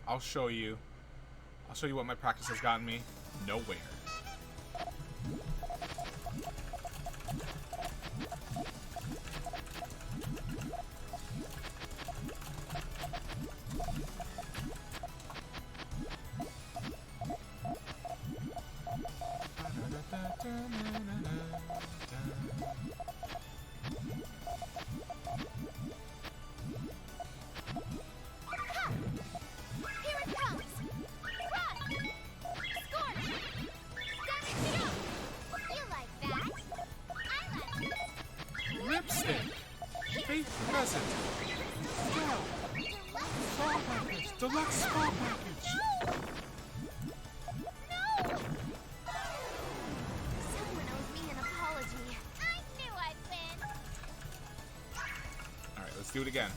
I'll show you. I'll show you what my practice has gotten me. Nowhere. Deluxe spa package. No! Someone owes me an apology. I knew I'd win. All right, let's do it again.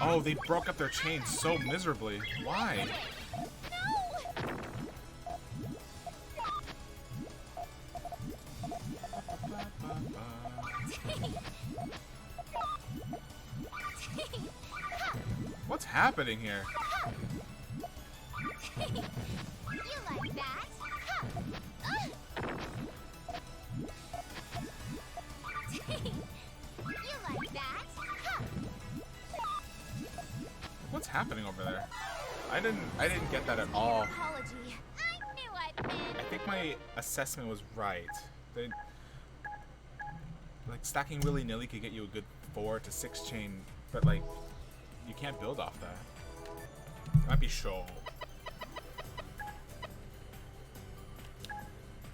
Oh, they broke up their chain so miserably. Why? What's happening here? You like that? You like that? What's happening over there? I didn't get that at all. Apology. I knew I'd win. I think my assessment was right. Like stacking willy-nilly could get you a good 4 to 6 chain, but like you can't build off that. Might be show.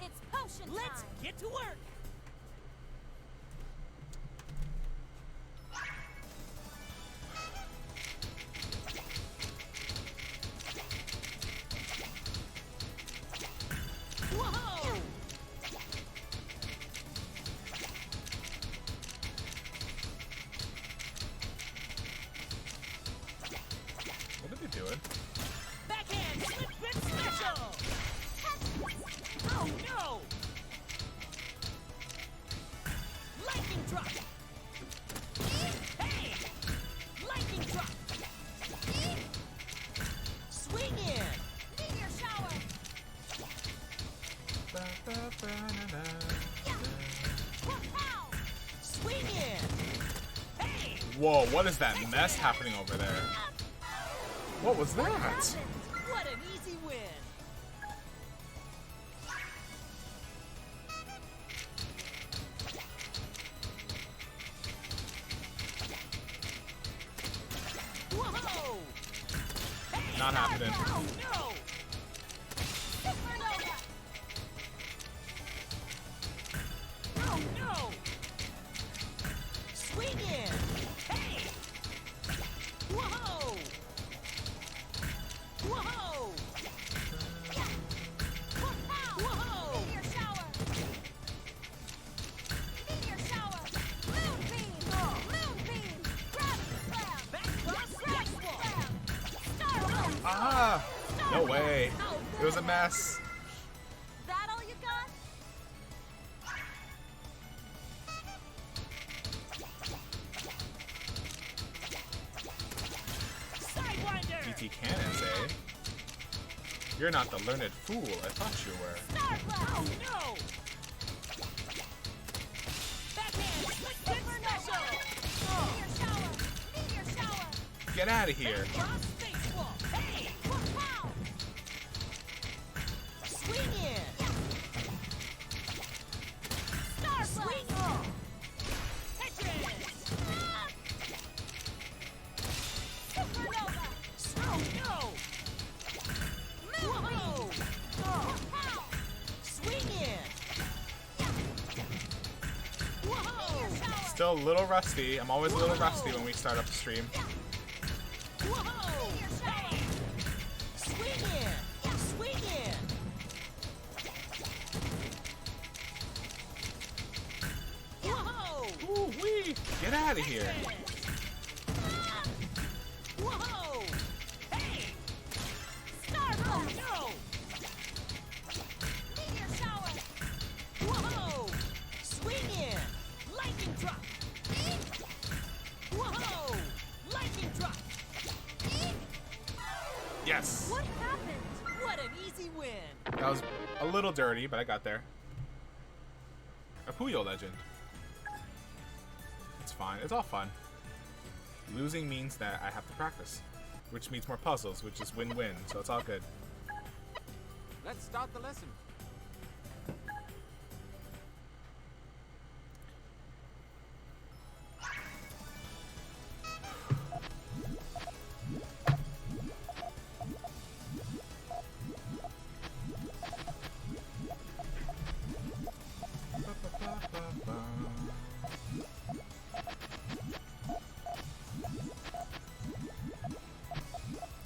It's potion time. Let's get to work. Whoa, what is that mess happening over there? What was that? What an easy win. Whoa! Hey, Not happening. Oh, no! Oh, no! Swing in! Hey! Whoa! Whoa! Whoa! Meteor shower. Meteor shower. Moonbeam. Moonbeam. Gravity slam. Backcross Gravity baseball. slam. Starlight. Ah! No way. It was a mess. That all you got? Sidewinder. BT cannons, eh? You're not the learned fool I thought you were. Star Oh, blast. no! Backhand. Split special. Meteor shower. Meteor shower. Get out of here. Cross baseball. Hey! Wow. Swing in. Star Swing blast. on. Tetris. Supernova. Oh, no! Whoa! Wow. Swing in. Whoa! Still a little rusty. I'm always a little rusty when we start up the stream. Whoa! Hey! Swing in. Swing in. out of here. Whoa! Hey! Start! Oh no! Meteor shower! Whoa! Swing in! Lightning drop! Whoa! Lightning drop! Yes. What happened? What an easy win! That was a little dirty, but I got there. A Puyo legend. It's fine. It's all fun. Losing means that I have to practice, which means more puzzles, which is win-win, so it's all good. Let's start the lesson.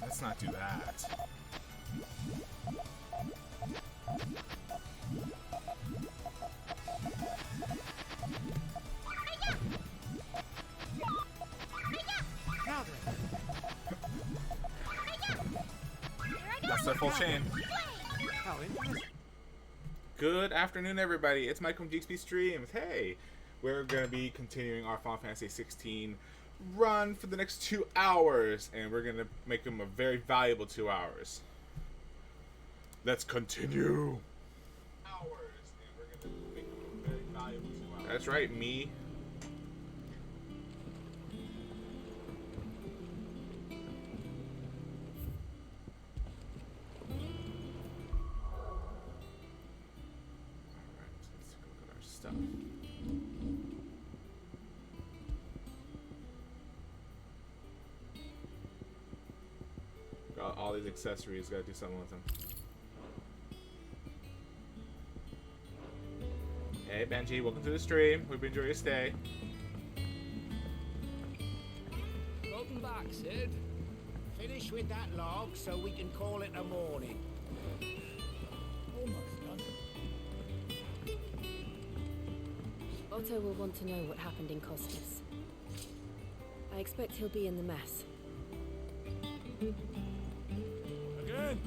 Let's not do that. Now then. That's the full chain. How interesting. Good afternoon, everybody. It's Mike from GXP Streams. Hey, we're going to be continuing our Final Fantasy 16 run for the next 2 hours, and we're going to make them a very valuable 2 hours. Let's continue. That's right, me. Stuff. Got all these accessories, gotta do something with them. Hey Benji, welcome to the stream. Hope you enjoy your stay. Welcome back, Sid. Finish with that log so we can call it a morning. Almost done. Otto will want to know what happened in Costas. I expect he'll be in the mess. Again?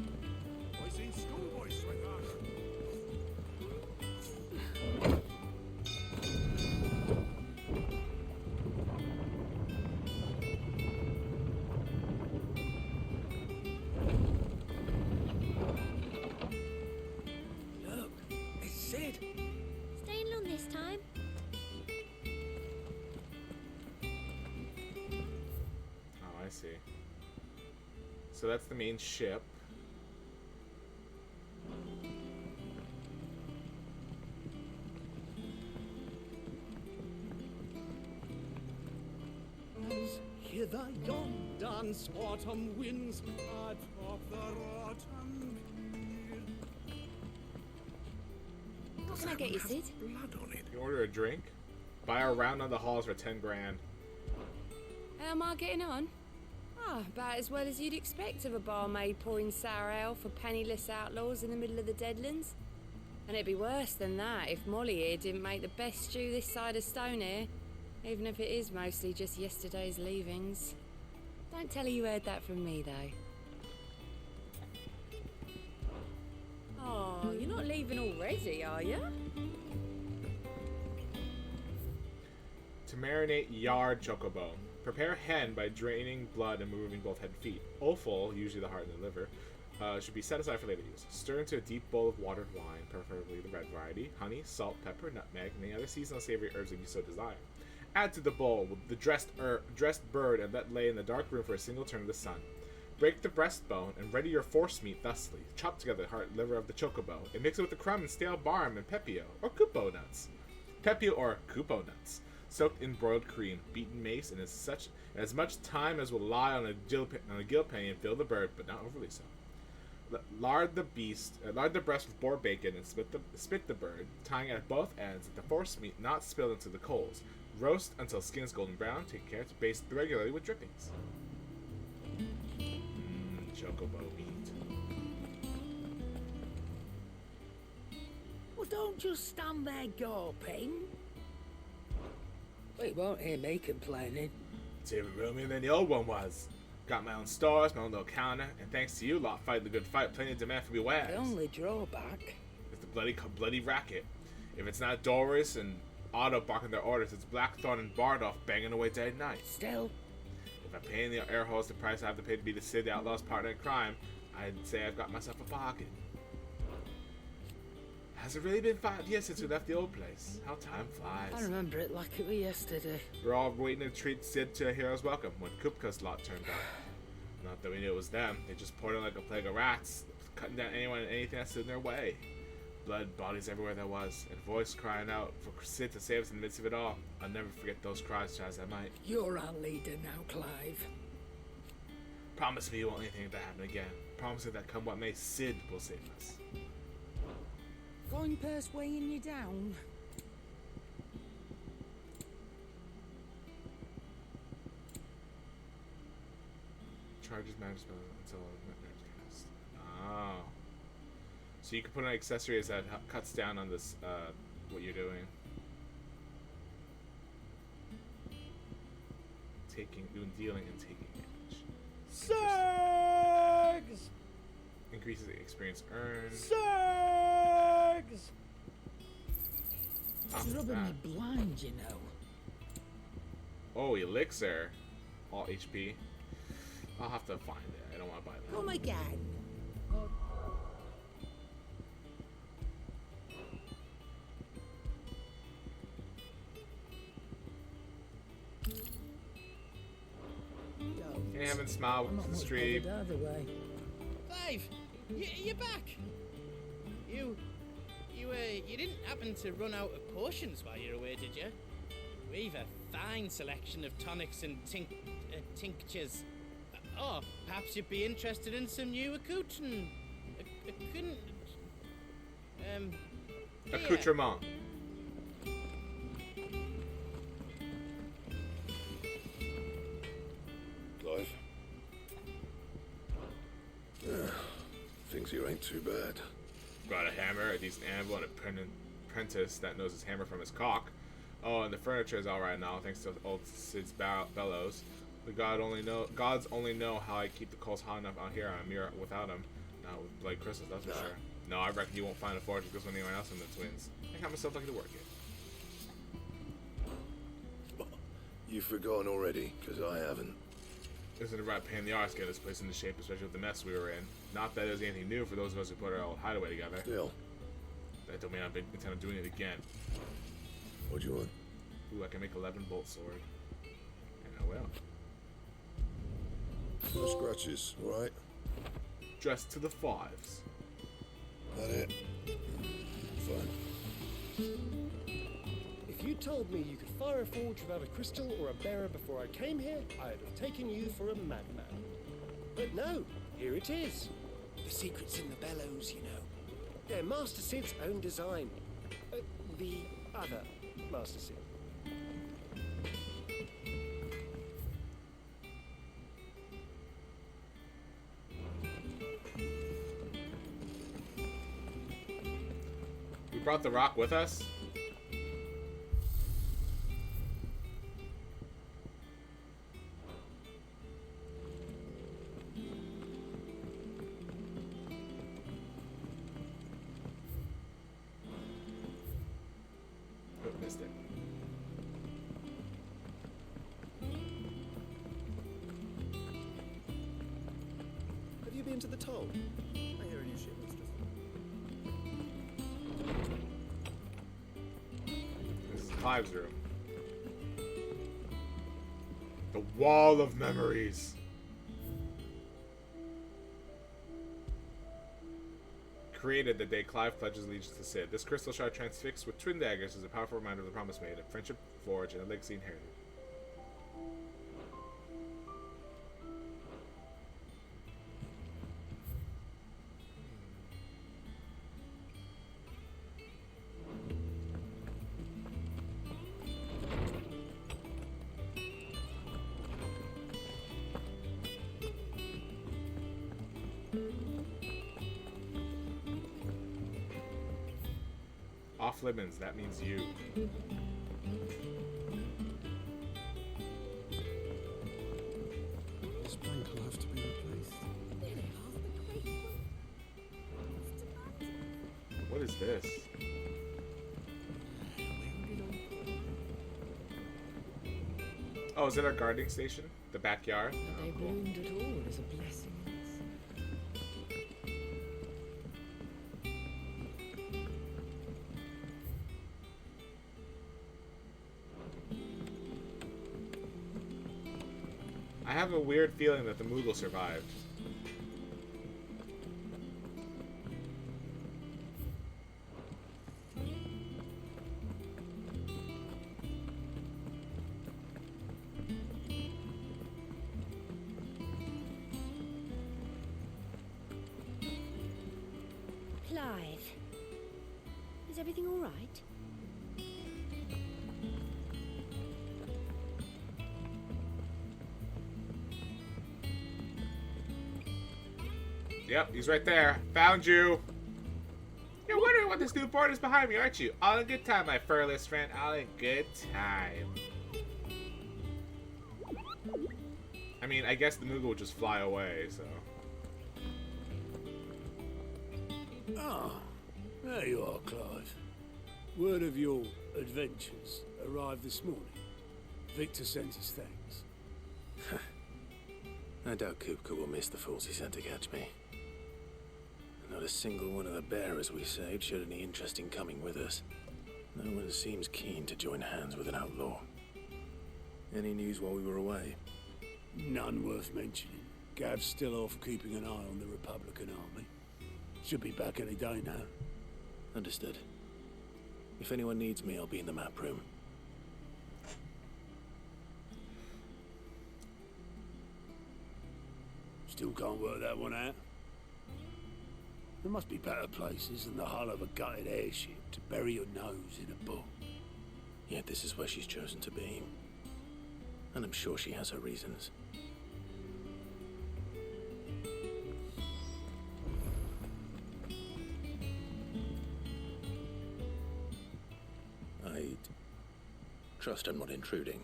I seen schoolboys swing on. Look, it's Sid. Staying long this time? Oh, I see. So that's the main ship. Hear the yon dance, autumn winds atop the rotten pier. What can I get you, Sid? Blood on it. You can order a drink. Buy a round on the halls for 10 grand. How am I getting on? Ah, about as well as you'd expect of a barmaid pouring sour ale for penniless outlaws in the middle of the Deadlands. And it'd be worse than that if Molly here didn't make the best stew this side of Stone even if it is mostly just yesterday's leavings. Don't tell her you heard that from me, though. Oh, you're not leaving already, are you? To marinate yard chocobo. Prepare hen by draining blood and removing both head and feet. Offal, usually the heart and the liver, should be set aside for later use. Stir into a deep bowl of watered wine, preferably the red variety, honey, salt, pepper, nutmeg, and any other seasonal savory herbs that you so desire. Add to the bowl with the dressed bird and let lay in the dark room for a single turn of the sun. Break the breastbone and ready your force meat thusly. Chop together the heart and liver of the chocobo and mix it with the crumb and stale barm and pepio or kupo nuts. Pepio or kupo nuts, soaked in broiled cream, beaten mace, and as much time as will lie on a gill penny and fill the bird, but not overly so. Lard the breast with boar bacon and spit the bird, tying at both ends that the force meat not spill into the coals. Roast until skin is golden brown. Take care to baste regularly with drippings. Chocobo meat. Well, don't just stand there gawping. Well, you won't hear me complaining. It's even roomier than the old one was. Got my own stores, my own little counter, and thanks to you lot fighting the good fight, plenty of demand for me wares. The only drawback. It's the bloody racket. If it's not Doris and Otto barking their orders, it's Blackthorn and Bardolph banging away day and night. Still, If I'm paying the air holes the price I have to pay to be the Sid, the outlaw's partner in crime, I'd say I've got myself a bargain. Has it really been 5 years since we left the old place? How time flies. I remember it like it was yesterday. We're all waiting to treat Sid to a hero's welcome when Kupka's lot turned up. Not that we knew it was them. They just poured in like a plague of rats, cutting down anyone and anything that stood in their way. Blood, bodies everywhere there was, and a voice crying out for Sid to save us in the midst of it all. I'll never forget those cries, try as I might. You're our leader now, Clive. Promise me you won't let anything like that happen again. Promise me that come what may, Sid will save us. Going purse weighing you down. Charges magic spell until nightmare's cast. Oh. So you can put an accessory as that cuts down on this, what you're doing. Doing dealing and taking damage. Sags! Increases the experience earned. Sags! Oh, It's rubbing that. me blind, you know. Oh, elixir. All HP. I'll have to find it. I don't want to buy that. Come again. Can't have him smile I'm with not the much stream. bothered either way. Clive, you're back. You didn't happen to run out of potions while you're away, did you? We've a fine selection of tonics and tinctures. Oh, perhaps you'd be interested in some new Accoutrement. Clive. Things here ain't too bad. Got a hammer, a decent anvil, and an apprentice that knows his hammer from his cock. Oh, and the furniture is alright now, thanks to old Sid's bellows. The gods only know how I keep the coals hot enough out here on a mirror without him. Not with blood crystals, that's for sure. No, I reckon you won't find a forge because when anyone else in the twins. I got myself lucky to work it. You've forgotten already, because I haven't. Isn't it right pain in the arse getting this place into shape, especially with the mess we were in? Not that it was anything new for those of us who put our old hideaway together. Still, That don't mean I intend on doing it again. what do you want? Ooh, I can make 11 bolt sword. And I will. No scratches, alright? Dressed to the fives. That it? Fine. If you told me you could fire a forge without a crystal or a bearer before I came here, I'd have taken you for a madman. But no, here it is. The secret's in the bellows, you know. They're Master Sid's own design. The other Master Sid. We brought the rock with us. Oh, missed it. Have you been to the toll? I hear a new shipment's just... This is Clive's room. The Wall of Memories. Created the day Clive pledges allegiance to Sid. This crystal shard transfixed with twin daggers is a powerful reminder of the promise made, a friendship forged, and a legacy inherited. Off lemons, that means you. What is this? Oh, is it our gardening station? The backyard? That they Oh, cool. bloomed at all is a blessing. I have a weird feeling that the Moogle survived. Clive, is everything all right? Yep, he's right there. Found you. You're wondering what this new board is behind me, aren't you? All in good time, my furless friend. All in good time. I mean, I guess the Moogle would just fly away, so. Ah, there you are, Clive. Word of your adventures arrived this morning. Victor sent his thanks. I doubt Kupka will miss the fools he sent to catch me. Not a single one of the bearers we saved showed any interest in coming with us. No one seems keen to join hands with an outlaw. Any news while we were away? None worth mentioning. Gav's still off keeping an eye on the Republican army. Should be back any day now. Understood. If anyone needs me, I'll be in the map room. Still can't work that one out. There must be better places than the hull of a gutted airship to bury your nose in a book. Yet this is where she's chosen to be. And I'm sure she has her reasons. I'd trust I'm not intruding.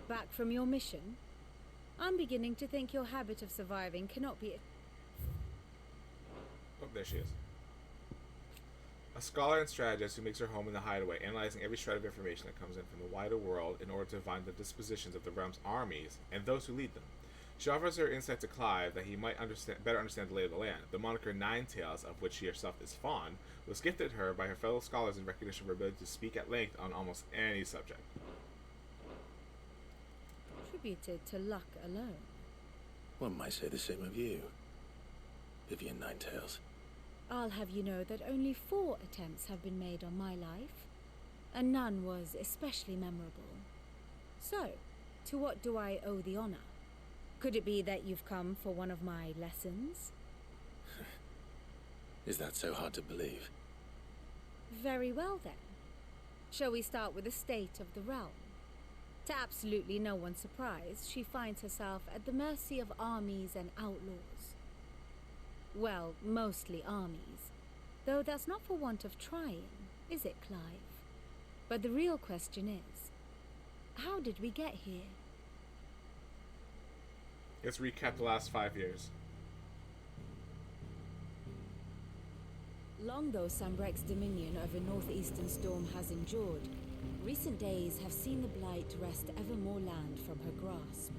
Back from your mission? I'm beginning to think your habit of surviving cannot be... Oh, there she is. A scholar and strategist who makes her home in the hideaway, analyzing every shred of information that comes in from the wider world in order to find the dispositions of the realm's armies and those who lead them. She offers her insight to Clive that he might better understand the lay of the land. The moniker Ninetales, of which she herself is fond, was gifted her by her fellow scholars in recognition of her ability to speak at length on almost any subject. Attributed to luck alone. One might say the same of you, Vivian Ninetales. I'll have you know that only 4 attempts have been made on my life, and none was especially memorable. So, to what do I owe the honor? Could it be that you've come for one of my lessons? Is that so hard to believe? Very well then. Shall we start with the state of the realm? To absolutely no one's surprise, she finds herself at the mercy of armies and outlaws. Well, mostly armies. Though that's not for want of trying, is it, Clive? But the real question is, how did we get here? Let's recap the last 5 years. Long though Sambrek's dominion over northeastern Storm has endured, recent days have seen the Blight wrest ever more land from her grasp.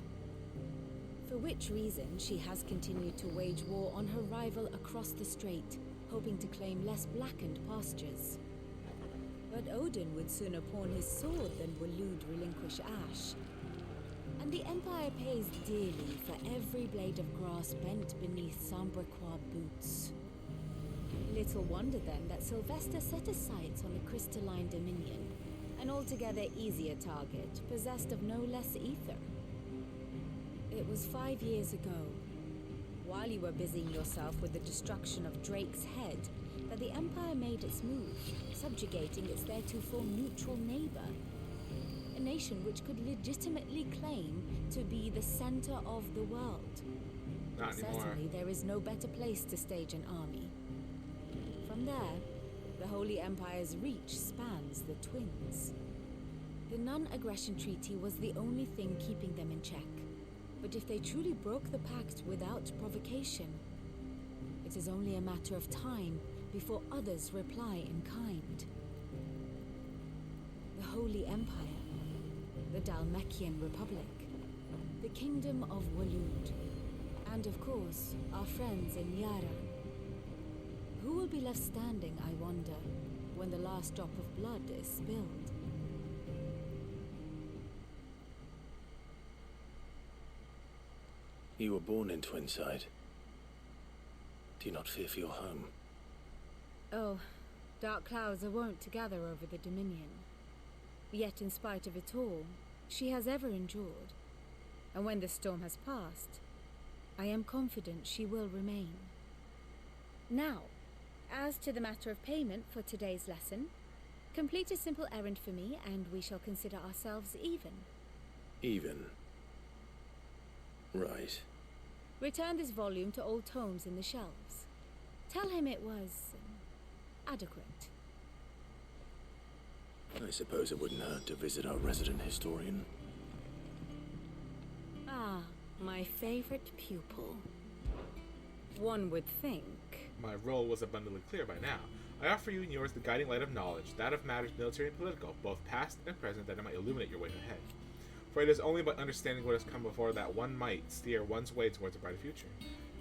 For which reason she has continued to wage war on her rival across the strait, hoping to claim less blackened pastures. But Odin would sooner pawn his sword than Waloed relinquish Ash. And the Empire pays dearly for every blade of grass bent beneath Sambrequois boots. Little wonder then that Sylvester set his sights on the crystalline dominion, an altogether easier target, possessed of no less ether. It was 5 years ago, while you were busying yourself with the destruction of Drake's head, that the Empire made its move, subjugating its theretofore neutral neighbor. A nation which could legitimately claim to be the center of the world. Not anymore. Certainly there is no better place to stage an army. From there, the Holy Empire's reach spans the Twins. The non-aggression treaty was the only thing keeping them in check. But if they truly broke the pact without provocation, it is only a matter of time before others reply in kind. The Holy Empire, the Dalmekian Republic, the Kingdom of Walud, and of course, our friends in Yaran. Who will be left standing, I wonder, when the last drop of blood is spilled? You were born in Twinside. Do you not fear for your home? Oh, dark clouds are wont to gather over the Dominion. Yet in spite of it all, she has ever endured. And when the storm has passed, I am confident she will remain. Now, as to the matter of payment for today's lesson, complete a simple errand for me and we shall consider ourselves even. Even? Right. Return this volume to old tomes in the shelves. Tell him it was adequate. I suppose it wouldn't hurt to visit our resident historian. Ah, my favorite pupil. One would think. My role was abundantly clear by now. I offer you and yours the guiding light of knowledge, that of matters military and political, both past and present, that it might illuminate your way ahead. For it is only by understanding what has come before that one might steer one's way towards a brighter future.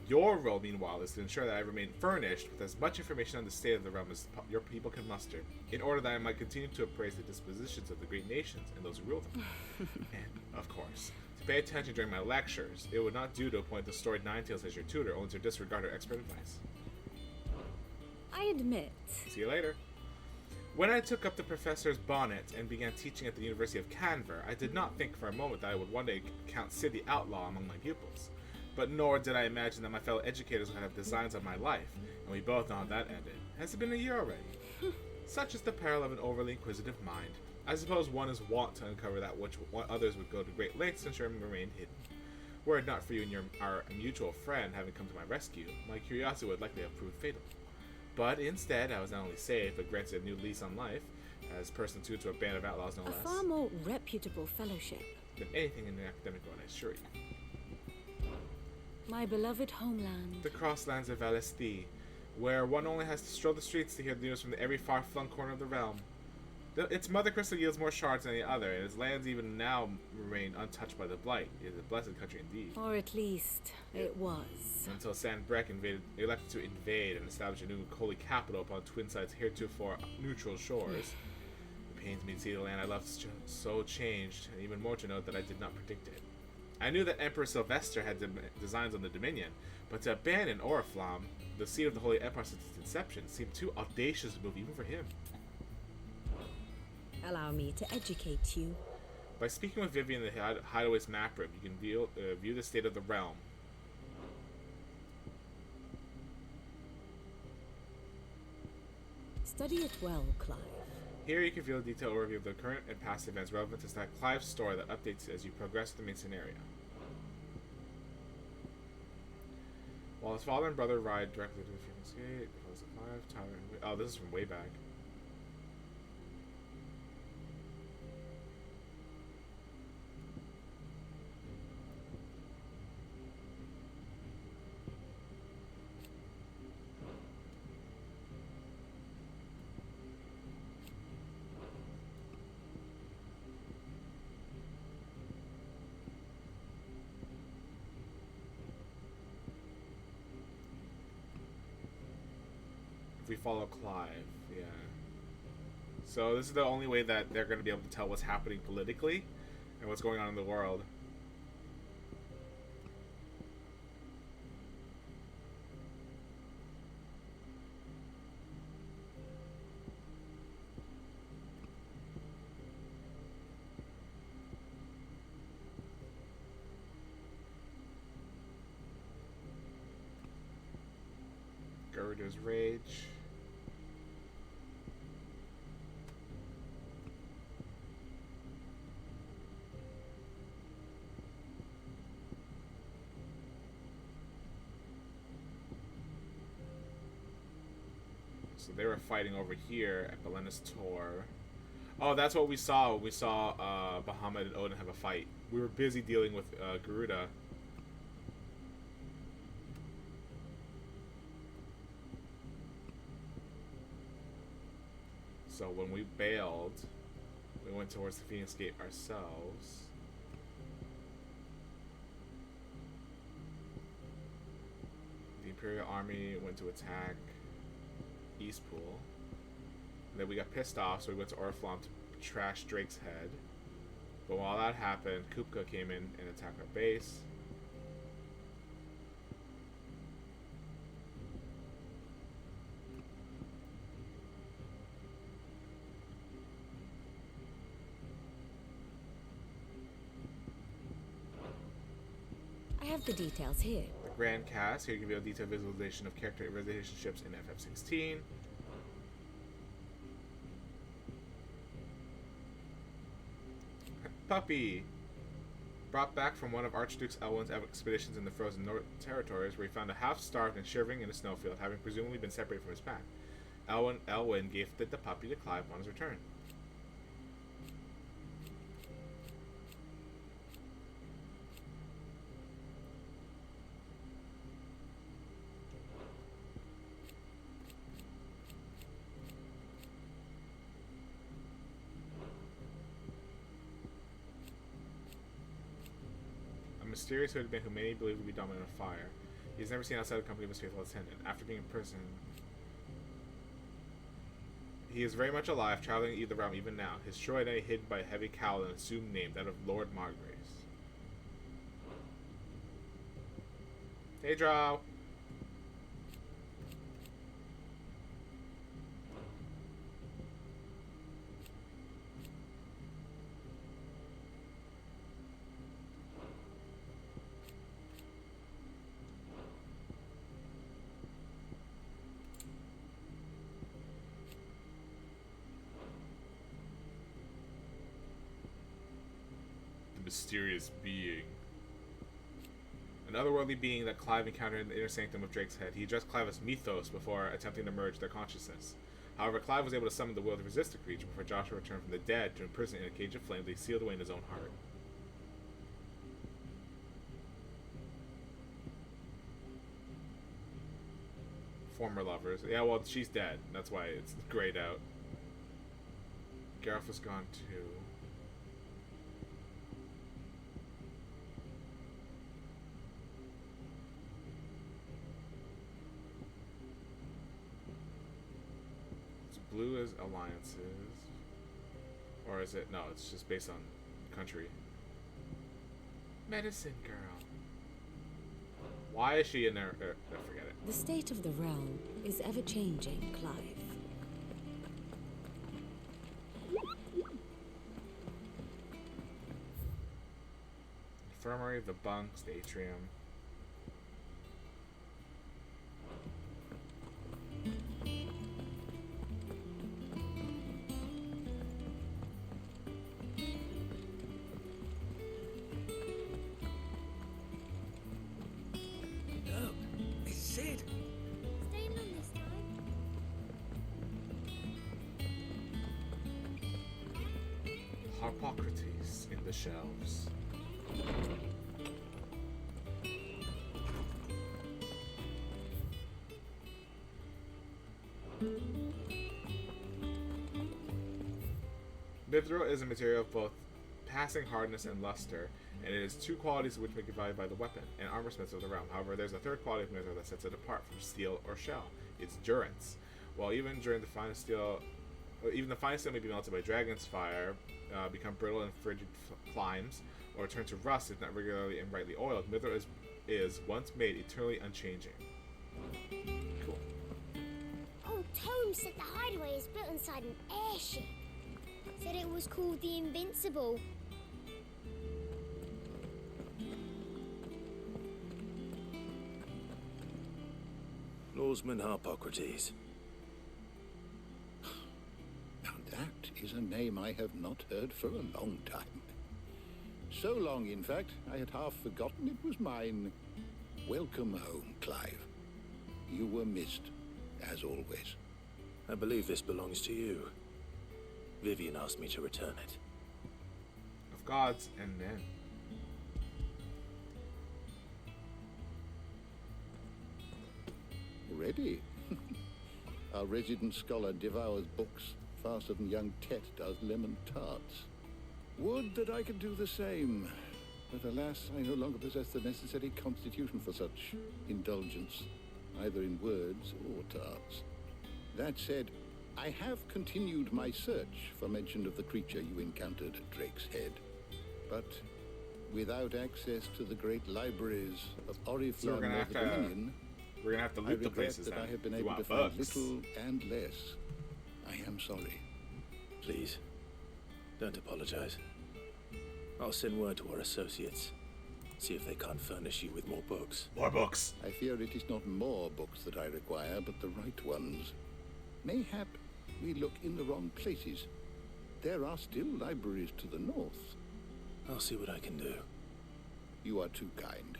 Your role, meanwhile, is to ensure that I remain furnished with as much information on the state of the realm as your people can muster, in order that I might continue to appraise the dispositions of the great nations and those who rule them. And, of course, to pay attention during my lectures, it would not do to appoint the storied Ninetales as your tutor, only to disregard her expert advice. I admit. See you later. When I took up the professor's bonnet and began teaching at the University of Canver, I did not think for a moment that I would one day count Sid the Outlaw among my pupils. But nor did I imagine that my fellow educators would have designs on my life, and we both know how that ended. Has it been a year already? Such is the peril of an overly inquisitive mind. I suppose one is wont to uncover that which others would go to great lengths to ensure remain hidden. Were it not for you and our mutual friend having come to my rescue, my curiosity would likely have proved fatal. But instead, I was not only safe, but granted a new lease on life, as person tutor to a band of outlaws no less. A far more reputable fellowship Than anything in the academic world, I assure you. My beloved homeland. The crosslands of Valesti, where one only has to stroll the streets to hear the news from every far-flung corner of the realm. Its mother crystal yields more shards than any other, and its lands even now remain untouched by the blight. It is a blessed country indeed. Or at least, it was. Until Sandbreck elected to invade and establish a new holy capital upon Twinside's heretofore neutral shores. It pains me to see the land I loved so changed, and even more to note that I did not predict it. I knew that Emperor Sylvester had designs on the Dominion, but to abandon Oriflamme, the seat of the Holy Empire since its inception, seemed too audacious a move even for him. Allow me to educate you. By speaking with Vivian in the Hideaway's map room, you can view the state of the realm. Study it well, Clive. Here you can view a detailed overview of the current and past events relevant to Clive's story that updates as you progress through the main scenario. While his father and brother ride directly to the Phoenix Gate, oh, this is from way back. We follow Clive, yeah. So this is the only way that they're going to be able to tell what's happening politically and what's going on in the world. Garuda's Rage. So they were fighting over here at Belena's Tor. Oh, that's what we saw. We saw Bahamut and Odin have a fight. We were busy dealing with Garuda So when we bailed, we went towards the Phoenix Gate ourselves. The Imperial Army went to attack Eastpool. And then we got pissed off, so we went to Oriflamme to trash Drake's head. But while that happened, Kupka came in and attacked our base. I have the details here. The Grand Cast, here give you a detailed visualization of character relationships in FF16. Puppy! Brought back from one of Archduke Elwin's expeditions in the frozen North territories, where he found a half-starved and shivering in a snowfield, having presumably been separated from his pack. Elwin gifted the puppy to Clive upon his return. Mysterious hoodman who many believe to be dominant of fire. He is never seen outside the company of his faithful attendant. After being imprisoned, he is very much alive, traveling the realm even now. His true identity hidden by a heavy cowl and assumed name, that of Lord Margrace. Hey, Drow. Mysterious being. An otherworldly being that Clive encountered in the inner sanctum of Drake's head. He addressed Clive as Mythos before attempting to merge their consciousness. However, Clive was able to summon the will to resist the creature before Joshua returned from the dead to imprison in a cage of flame that he sealed away in his own heart. Former lovers. Yeah, well, she's dead. That's why it's grayed out. Gareth was gone too. Blue is alliances, or is it? No, it's just based on country. Medicine girl. Why is she in there? Forget it. The state of the realm is ever changing, Clive. Infirmary, the bunks, the atrium. Harpocrates in the shelves. Mithril is a material of both passing hardness and luster, and it is two qualities which make it valued by the weapon and armorsmiths of the realm. However, there's a third quality of mithril that sets it apart from steel or shell. It's durance. While even during the finest steel, even the finest steel may be melted by dragon's fire, become brittle in frigid climes, or turn to rust if not regularly and rightly oiled, mithril is once made eternally unchanging. Cool. Old Tome said the hideaway is built inside an airship. Said it was called the Invincible. Lawsman Harpocrates. Now that is a name I have not heard for a long time. So long, in fact, I had half forgotten it was mine. Welcome home, Clive. You were missed, as always. I believe this belongs to you. Vivian asked me to return it. Of gods and men. Ready? Our resident scholar devours books, faster than young Tet does lemon tarts. Would that I could do the same. But alas, I no longer possess the necessary constitution for such indulgence, either in words or tarts. That said, I have continued my search for mention of the creature you encountered at Drake's Head. But without access to the great libraries of Oriflamme or the Dominion, we're gonna have to loot the places that then. I have been You able want to find books. little and less. I am sorry. Please, don't apologize. I'll send word to our associates. See if they can't furnish you with more books. More books! I fear it is not more books that I require, but the right ones. Mayhap we look in the wrong places. There are still libraries to the north. I'll see what I can do. You are too kind.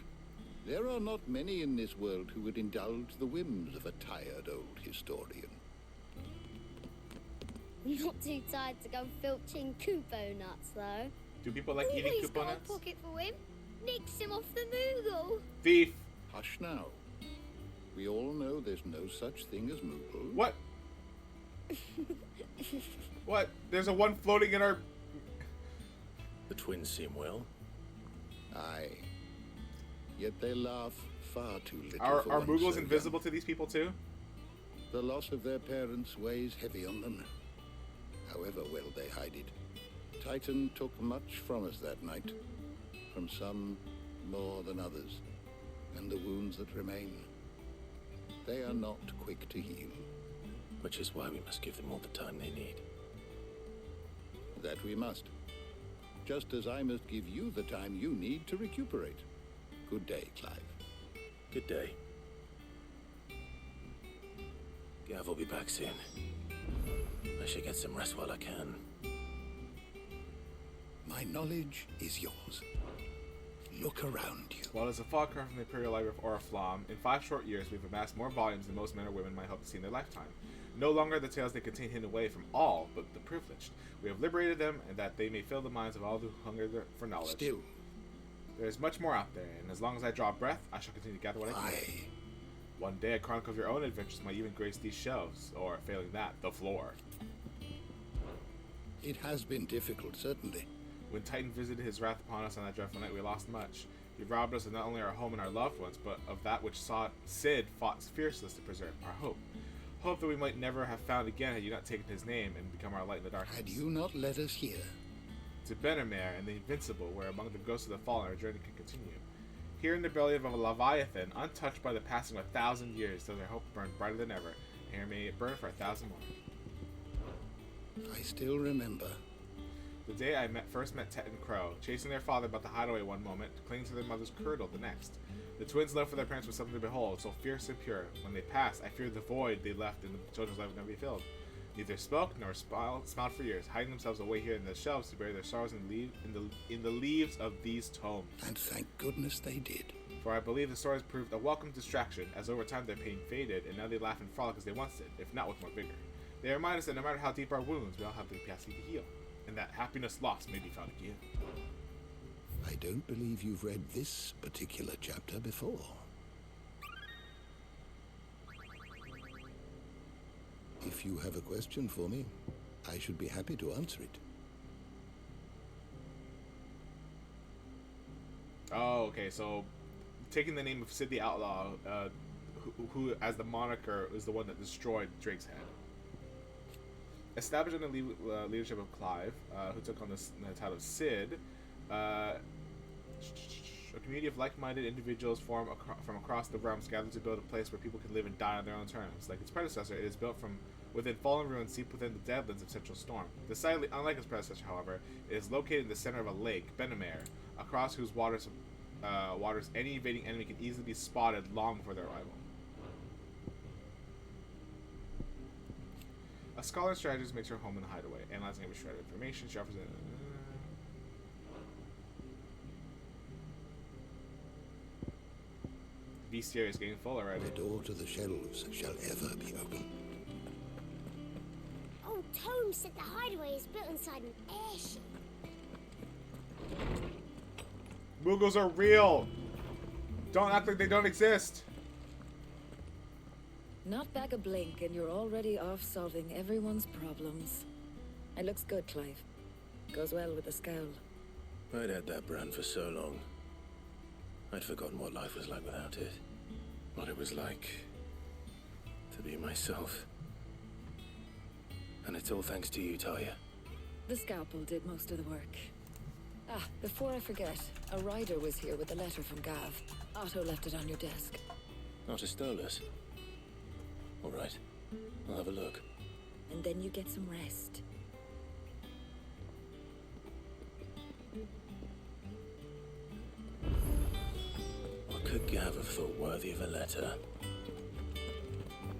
There are not many in this world who would indulge the whims of a tired old historian. I'm not too tired to go filching Kupo nuts, though. Do people like eating Always Kupo got nuts? a pocket for him. Nicks him off the Moogle. Thief! Hush now. We all know there's no such thing as Moogle. What? What? There's a one floating in our... The twins seem well. Aye. Yet they laugh far too little Are for one Moogles so invisible to these people too? The loss of their parents weighs heavy on them, however well they hide it. Titan took much from us that night, from some more than others, and the wounds that remain, they are not quick to heal. Which is why we must give them all the time they need. That we must. Just as I must give you the time you need to recuperate. Good day, Clive. Good day. Gav will be back soon. I should get some rest while I can. My knowledge is yours. Look around you. While as a fog card from the Imperial Library of Oriflamme, in 5 short years we've amassed more volumes than most men or women might hope to see in their lifetime. No longer the tales they contain hidden away from all but the privileged. We have liberated them, and that they may fill the minds of all who hunger for knowledge. Still. There is much more out there, and as long as I draw breath, I shall continue to gather what I can. One day a chronicle of your own adventures might even grace these shelves, or, failing that, the floor. It has been difficult, certainly. When Titan visited his wrath upon us on that dreadful night, we lost much. He robbed us of not only our home and our loved ones, but of that which Sid fought fiercely to preserve, our hope. Hope that we might never have found again had you not taken his name and become our light in the darkness. Had you not let us hear. To Benamere and the Invincible, where among the ghosts of the fallen our journey can continue. Here in the belly of a Leviathan, untouched by the passing of 1,000 years, does our hope burn brighter than ever, and here may it burn for 1,000 more. I still remember. The day I first met Tet and Crow, chasing their father about the hideaway one moment, clinging to their mother's cradle the next. The twins' love for their parents was something to behold, so fierce and pure. When they passed, I feared the void they left in the children's life would never be filled. Neither spoke nor smiled for years, hiding themselves away here in the shelves to bury their sorrows in the leaves of these tomes. And thank goodness they did. For I believe the stories proved a welcome distraction, as over time their pain faded, and now they laugh and frolic as they once did, if not with more vigor. They remind us that no matter how deep our wounds, we all have the capacity to heal, and that happiness lost may be found again. I don't believe you've read this particular chapter before. If you have a question for me, I should be happy to answer it. Oh, okay, so taking the name of Sid the Outlaw, who as the moniker is the one that destroyed Drake's Head. Established under the leadership of Clive, who took on the title of Sid, a community of like-minded individuals from across the realms gathered to build a place where people can live and die on their own terms. Like its predecessor, it is built from within fallen ruins deep within the deadlands of Central Storm. Decidedly unlike its predecessor, however, it is located in the center of a lake, Benamere, across whose waters any invading enemy can easily be spotted long before their arrival. A scholar strategist makes her home in the hideaway, analyzing every shred of information. She offers the bestiary is getting full already. The door to the shelves shall ever be open. Old Tome said the hideaway is built inside an airship. Moogles are real! Don't act like they don't exist! Not back a blink and you're already off solving everyone's problems. It looks good, Clive. Goes well with the scowl. I'd had that brand for so long. I'd forgotten what life was like without it. What it was like to be myself. And it's all thanks to you, Talia. The scalpel did most of the work. Ah, before I forget, a rider was here with a letter from Gav. Otto left it on your desk. Not a stolus. All right, I'll have a look. And then you get some rest. What could Gav have thought worthy of a letter?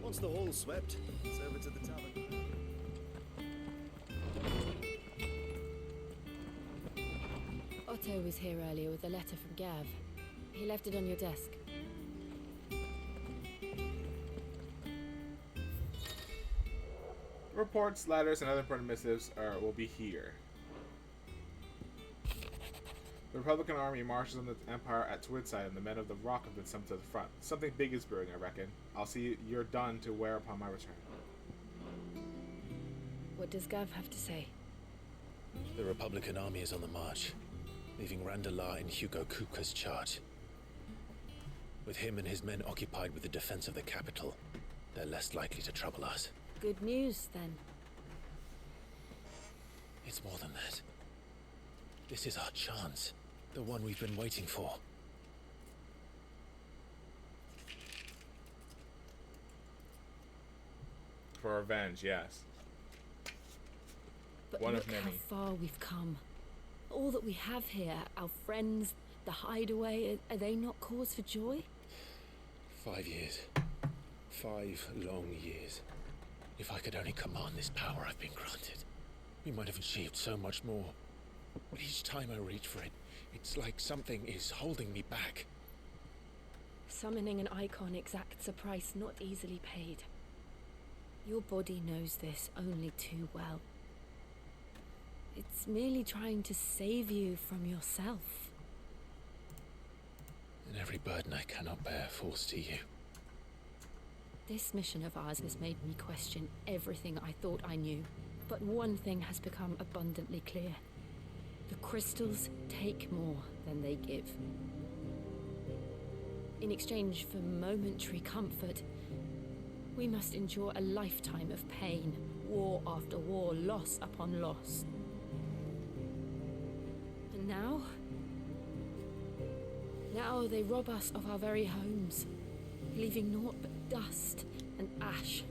Once the hall's swept, it's over to the tavern. Otto was here earlier with a letter from Gav. He left it on your desk. Reports, letters, and other important missives will be here. The Republican army marches on the Empire at Twidside, and the men of the Rock have been summoned to the front. Something big is brewing, I reckon. I'll see you're done to wear upon my return. What does Gav have to say? The Republican army is on the march, leaving Randalar in Hugo Kupka's charge. With him and his men occupied with the defense of the capital, they're less likely to trouble us. Good news, then. It's more than that. This is our chance. The one we've been waiting for. For revenge, yes. But One look of many. how far we've come. All that we have here, our friends, the hideaway, are they not cause for joy? 5 years. 5 long years. If I could only command this power I've been granted, we might have achieved so much more. But each time I reach for it, it's like something is holding me back. Summoning an icon exacts a price not easily paid. Your body knows this only too well. It's merely trying to save you from yourself. And every burden I cannot bear falls to you. This mission of ours has made me question everything I thought I knew. But one thing has become abundantly clear. The crystals take more than they give. In exchange for momentary comfort, we must endure a lifetime of pain, war after war, loss upon loss. And now they rob us of our very homes, leaving naught but dust and ash.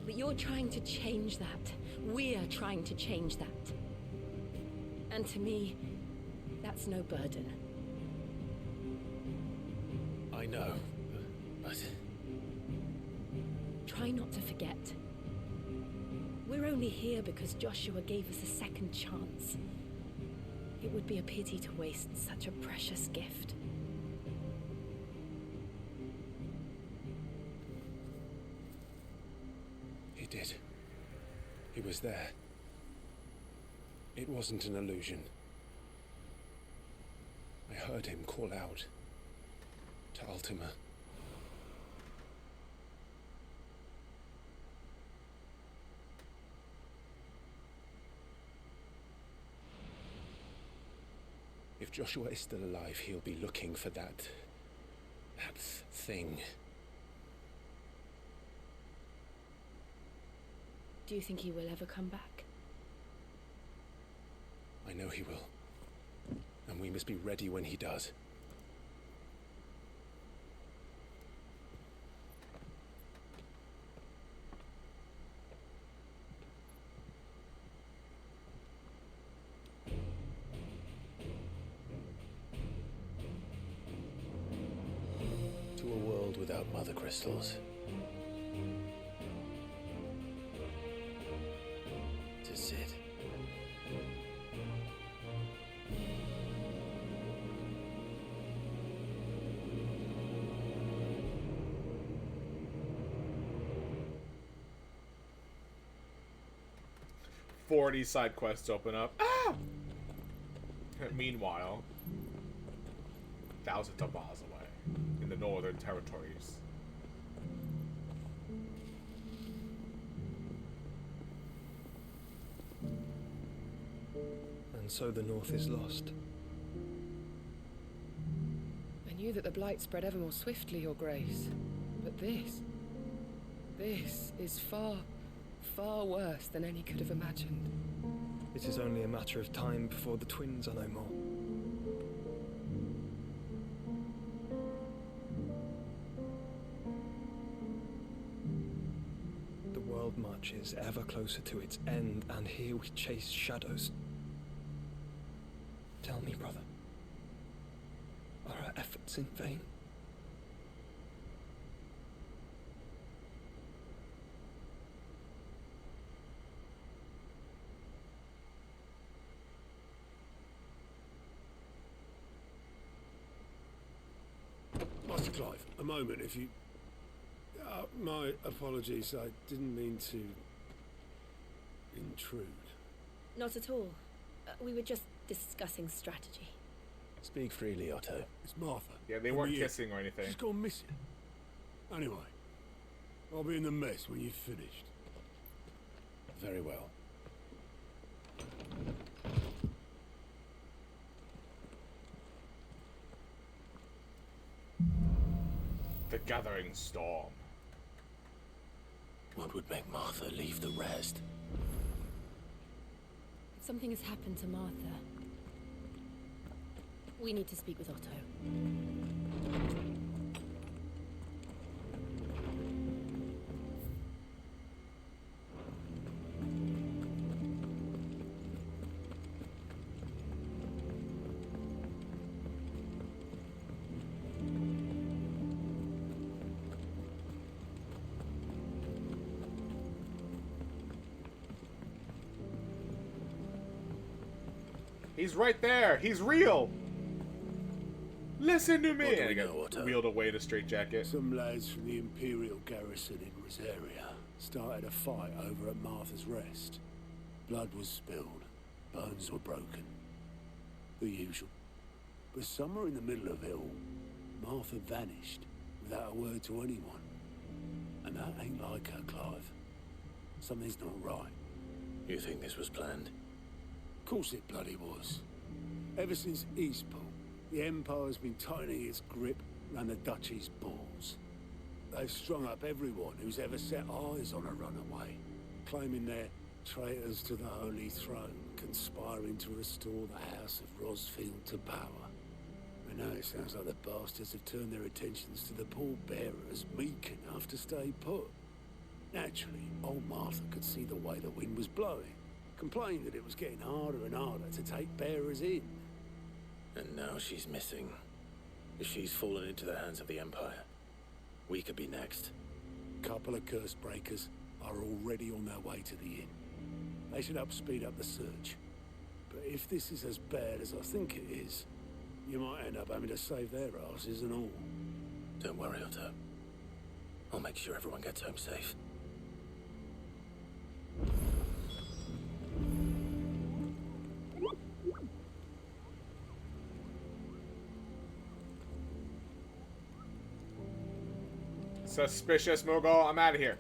But you're trying to change that. We're trying to change that. And to me, that's no burden. I know, but... Try not to forget. We're only here because Joshua gave us a second chance. It would be a pity to waste such a precious gift. He did. He was there. It wasn't an illusion. I heard him call out to Ultima. If Joshua is still alive, he'll be looking for that thing. Do you think he will ever come back? I know he will. And we must be ready when he does. To a world without mother crystals. To Sid. "40 side quests open up. Ah! Meanwhile, thousands of miles away, in the Northern Territories. and so the North is lost. I knew that the Blight spread ever more swiftly, Your Grace. But this is far, far worse than any could have imagined. It is only a matter of time before the twins are no more. The world marches ever closer to its end, and here we chase shadows. Tell me, brother, are our efforts in vain? Master Clive, a moment, if you... my apologies, I didn't mean to... intrude. Not at all. We were just discussing strategy. Speak freely, Otto. It's Martha. Yeah, they weren't kissing or anything. She's gone missing. Anyway, I'll be in the mess when you've finished. Very well. The Gathering Storm. What would make Martha leave the rest? Something has happened to Martha. We need to speak with Otto. He's right there. He's real. Listen to me. What do we And I know, got Otto? wheeled away in a straitjacket. Some lads from the Imperial garrison in Rosaria started a fight over at Martha's Rest. Blood was spilled. Bones were broken. The usual. But somewhere in the middle of it all, Martha vanished without a word to anyone. And that ain't like her, Clive. Something's not right. You think this was planned? Of course it bloody was. Ever since Eastport, the Empire's been tightening its grip around the Duchy's balls. They've strung up everyone who's ever set eyes on a runaway, claiming they're traitors to the Holy Throne, conspiring to restore the House of Rosfield to power. And now it sounds like the bastards have turned their attentions to the pallbearers meek enough to stay put. Naturally, old Martha could see the way the wind was blowing, complained that it was getting harder and harder to take bearers in. And now she's missing. If she's fallen into the hands of the Empire, we could be next. Couple of curse breakers are already on their way to the inn. They should help speed up the search. But if this is as bad as I think it is, you might end up having to save their asses and all. Don't worry, Otto. I'll make sure everyone gets home safe. Suspicious, Mogul. I'm out of here.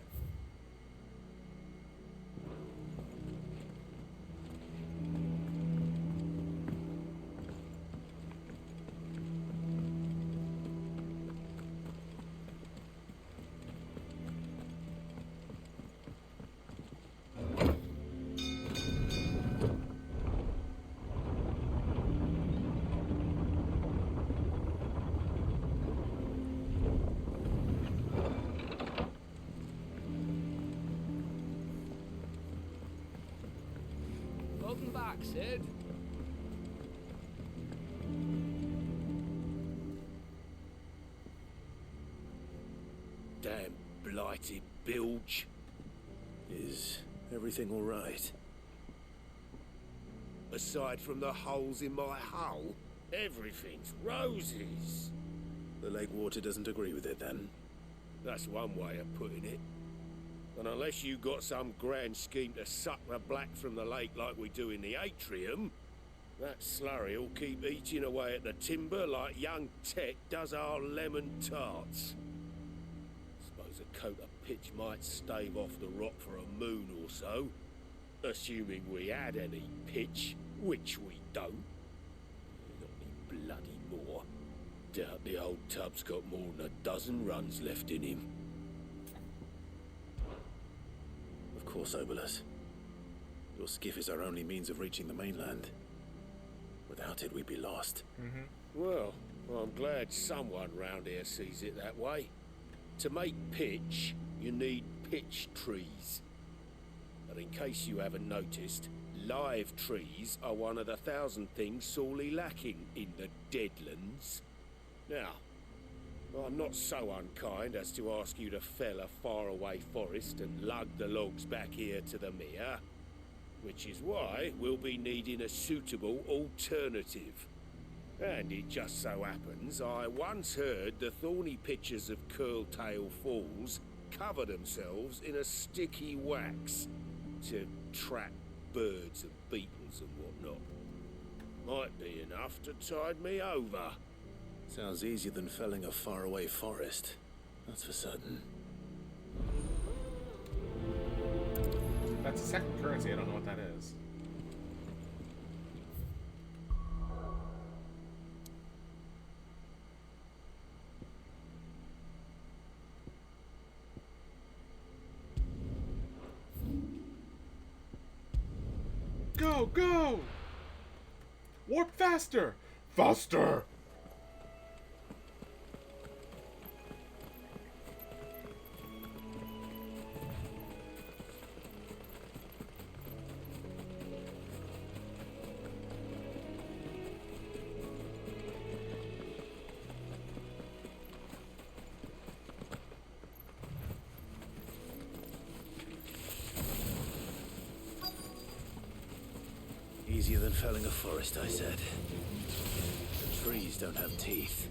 Welcome back, Sid. Damn blighted bilge. Is everything all right? Aside from the holes in my hull, everything's roses. The lake water doesn't agree with it, then? That's one way of putting it. And unless you got some grand scheme to suck the black from the lake like we do in the atrium, that slurry'll keep eating away at the timber like young Tech does our lemon tarts. Suppose a coat of pitch might stave off the rot for a moon or so. Assuming we had any pitch, which we don't. Not any bloody more. Doubt the old tub's got more than a dozen runs left in him. Of course, Obolus. Your skiff is our only means of reaching the mainland. Without it, we'd be lost. Well, I'm glad someone round here sees it that way. To make pitch, you need pitch trees. But in case you haven't noticed, live trees are one of the 1,000 things sorely lacking in the Deadlands. Now, I'm not so unkind as to ask you to fell a faraway forest and lug the logs back here to the mere, which is why we'll be needing a suitable alternative. And it just so happens I once heard the thorny pitchers of Curltail Falls cover themselves in a sticky wax to trap birds and beetles and whatnot. Might be enough to tide me over. Sounds easier than felling a faraway forest. That's for certain. That's a second currency. I don't know what that is. Go, go! Warp faster! Faster! Easier than felling a forest, I said. The trees don't have teeth.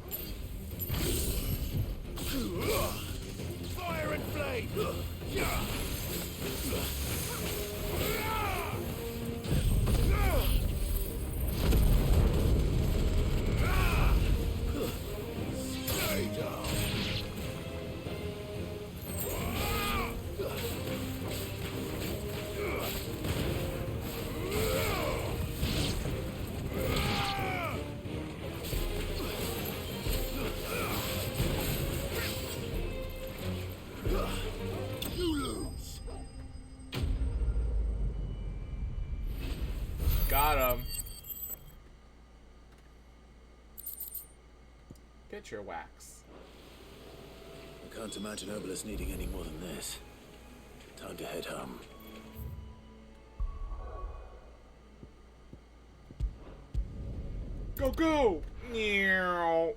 Fire and flame! Stay down! Got him. Picture wax. I can't imagine Obolus needing any more than this. Time to head home. Go, go! Meow.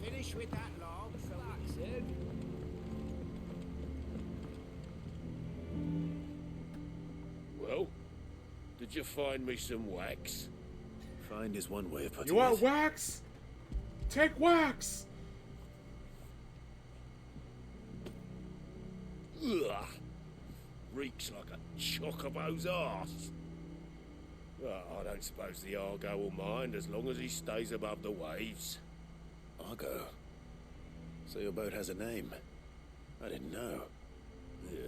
Finish with that log, so that's it. Well, did you find me some wax? Find is one way of putting You it. want wax? Take wax! Ugh. Reeks like a chocobo's arse. Well, I don't suppose the Argo will mind as long as he stays above the waves. Argo? So your boat has a name? I didn't know. Yeah.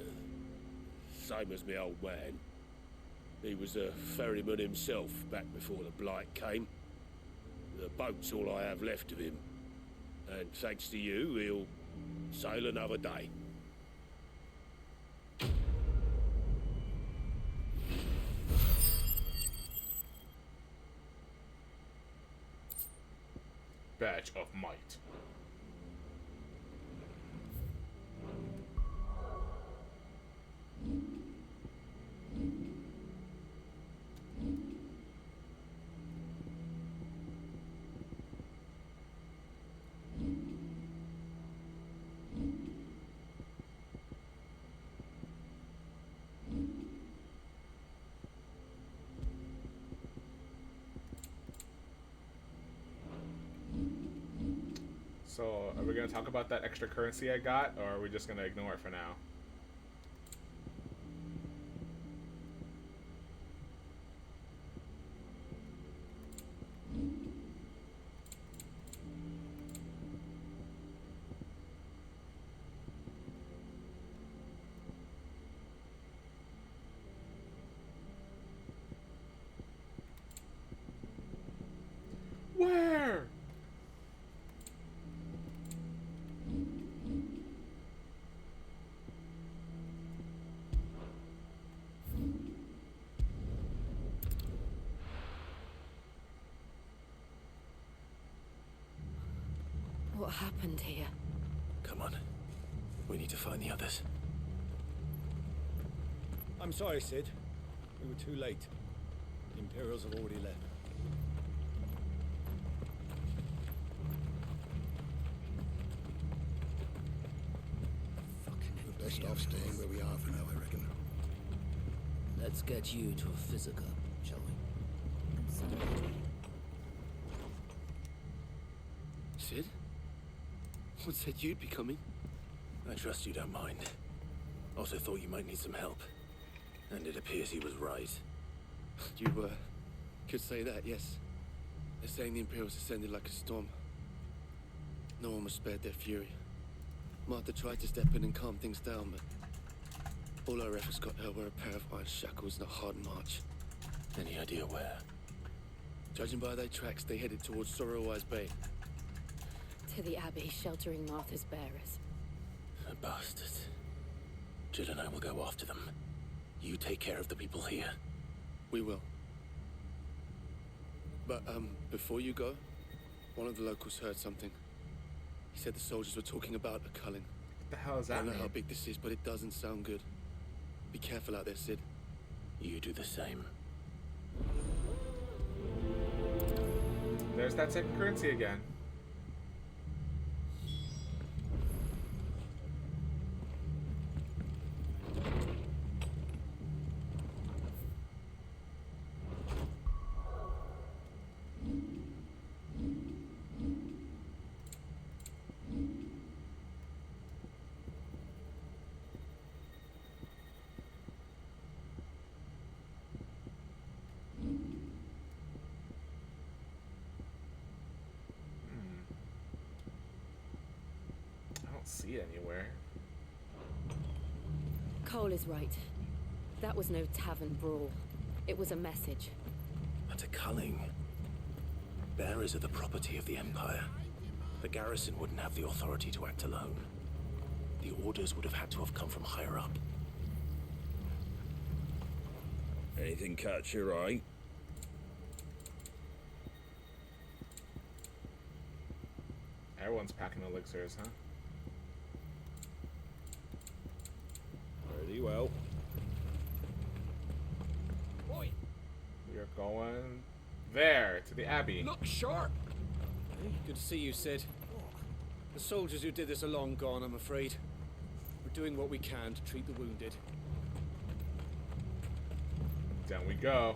Same as my old man. He was a ferryman himself back before the Blight came. The boat's all I have left of him. And thanks to you, he'll sail another day. Badge of might. So, are we gonna talk about that extra currency I got, or are we just gonna ignore it for now? Where? What happened here? Come on. We need to find the others. I'm sorry, Sid. We were too late. The Imperials have already left. We're best off staying where we are for now, I reckon. Let's get you to a physical, shall we? Sid? What said you'd be coming? I trust you don't mind. Also thought you might need some help. And it appears he was right. You, could say that, yes. They're saying the Imperials ascended like a storm. No one was spared their fury. Martha tried to step in and calm things down, but all our efforts got her were a pair of iron shackles and a hard march. Any idea where? Judging by their tracks, they headed towards Sorrowwise Bay. To the Abbey, sheltering Martha's bearers. The bastards. Jill and I will go after them. You take care of the people here. We will. But, before you go, one of the locals heard something. He said the soldiers were talking about a culling. What the hell is that? I don't know mean? how big this is, but it doesn't sound good. Be careful out there, Sid. You do the same. There's that second currency again. See it anywhere. Cole is right. That was no tavern brawl. It was a message. But a culling. Bearers are the property of the Empire. The garrison wouldn't have the authority to act alone. The orders would have had to have come from higher up. Anything catch your eye? Everyone's packing elixirs, huh? Pretty well. Boy. We are going there, to the Abbey. Look sharp! Good to see you, Sid. The soldiers who did this are long gone, I'm afraid. We're doing what we can to treat the wounded. Down we go.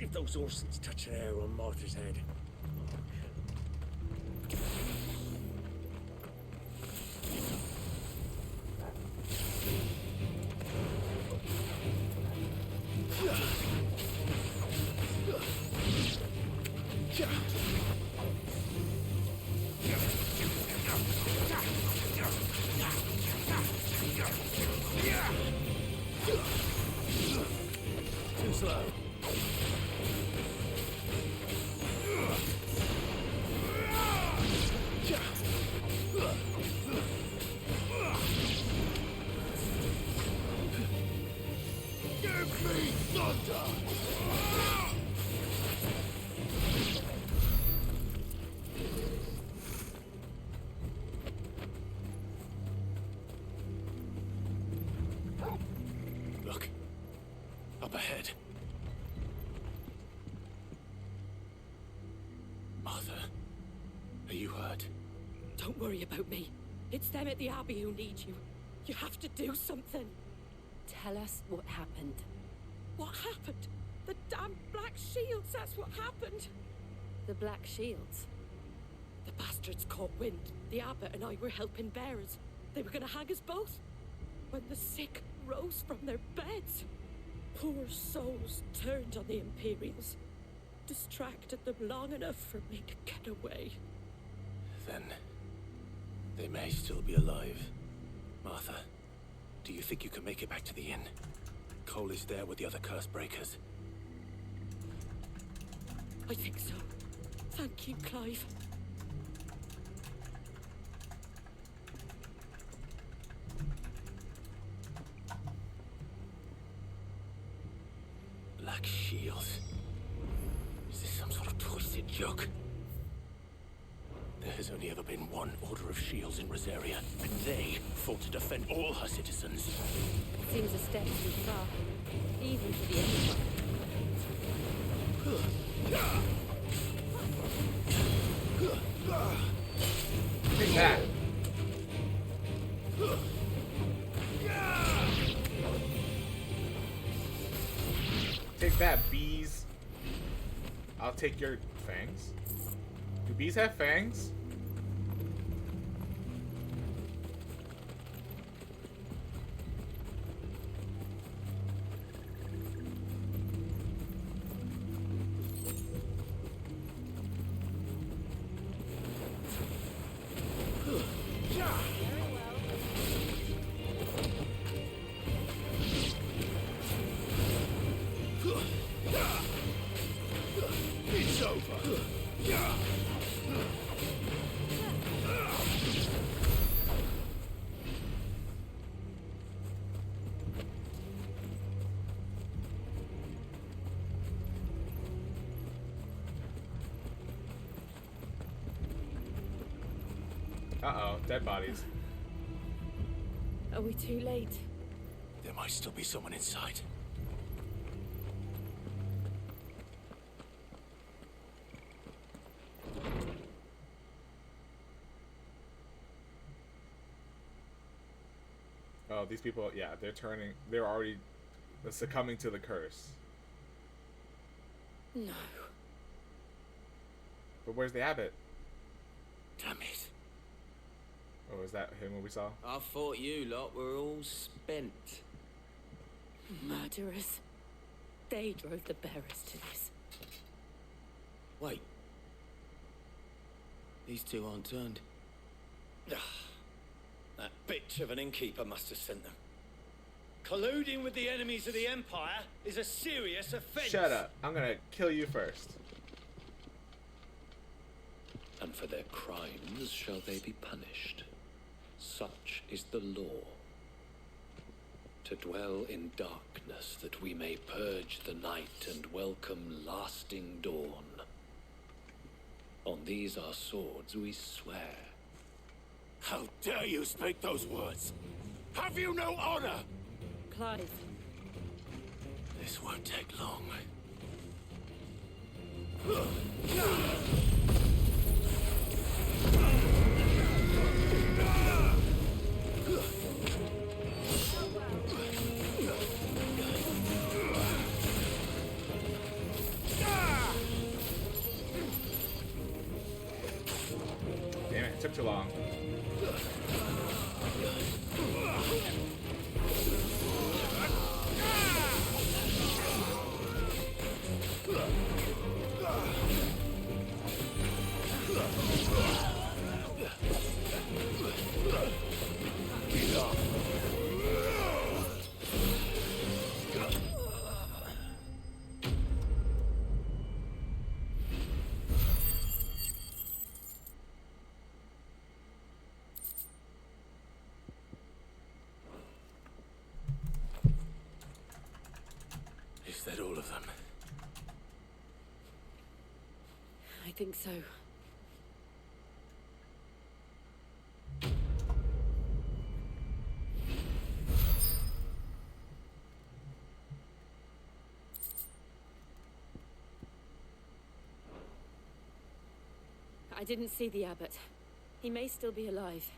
If those horses touch an air on Martha's head. Too slow. Give me thunder! Look. Up ahead. Martha, are you hurt? Don't worry about me. It's them at the Abbey who need you. You have to do something. Tell us what happened. What happened? The damn Black Shields, that's what happened. The Black Shields? The bastards caught wind. The abbot and I were helping bearers. They were gonna hang us both. When the sick rose from their beds, poor souls turned on the Imperials. Distracted them long enough for me to get away. Then they may still be alive. Martha, do you think you can make it back to the inn? Cole is there with the other curse breakers. I think so. Thank you, Clive. Black Shields. Is this some sort of twisted joke? There has only ever been one Order of Shields in Rosaria, and they fought to defend all her citizens. Seems a step too far, even for the Empire. Take that. Take that, bees. I'll take your fangs. Do bees have fangs? It's over. Uh-oh, dead bodies. Are we too late? There might still be someone inside. Oh, these people, yeah, they're already succumbing to the curse. No. But where's the abbot? Damn it. Oh, is that him what we saw? I thought you lot were all spent. Murderers. They drove the bearers to this. Wait. These two aren't turned. That bitch of an innkeeper must have sent them. Colluding with the enemies of the Empire is a serious offense. Shut up. I'm gonna kill you first. And for their crimes shall they be punished. Such is the law. To dwell in darkness that we may purge the night and welcome lasting dawn. On these our swords we swear. How dare you speak those words? Have you no honor? Clive. This won't take long. Damn it, it took too long. Is that all of them? I think so. I didn't see the abbot. He may still be alive.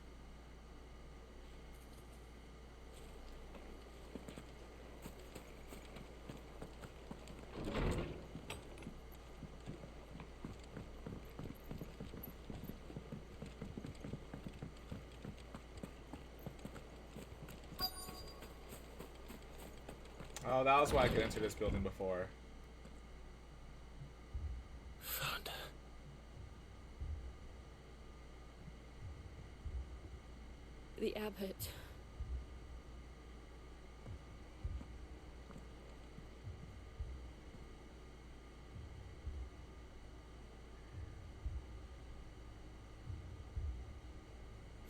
Oh, that was why I could enter this building before. Found her. The abbot.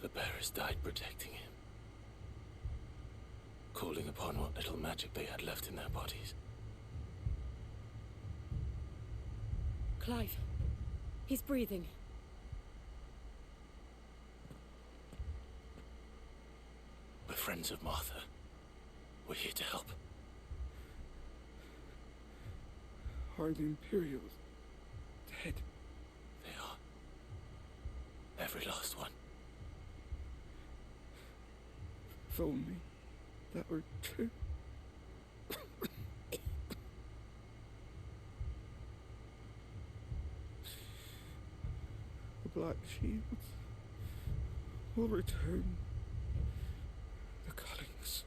The bearers died protecting him. Calling upon what little magic they had left in their bodies. Clive. He's breathing. We're friends of Martha. We're here to help. Are the Imperials dead? They are. Every last one. If only that were true. The Black Shields will return. The cuttings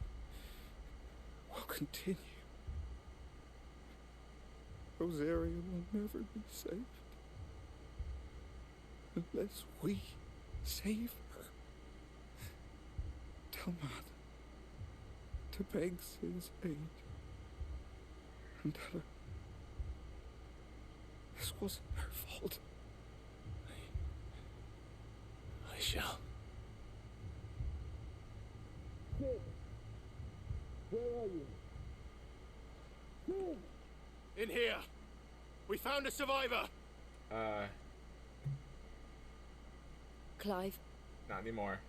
will continue. Rosaria will never be saved unless we save her. Tell Matt to beg Sin's aid and tell her this wasn't her fault. I shall. Sin, where are you? Sin! In here. We found a survivor. Clive. Not anymore.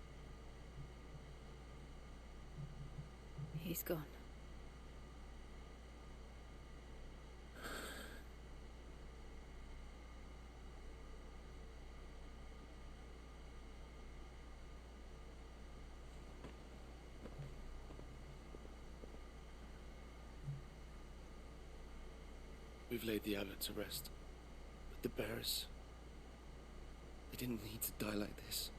He's gone. We've laid the abbot to rest. But the bearers... they didn't need to die like this.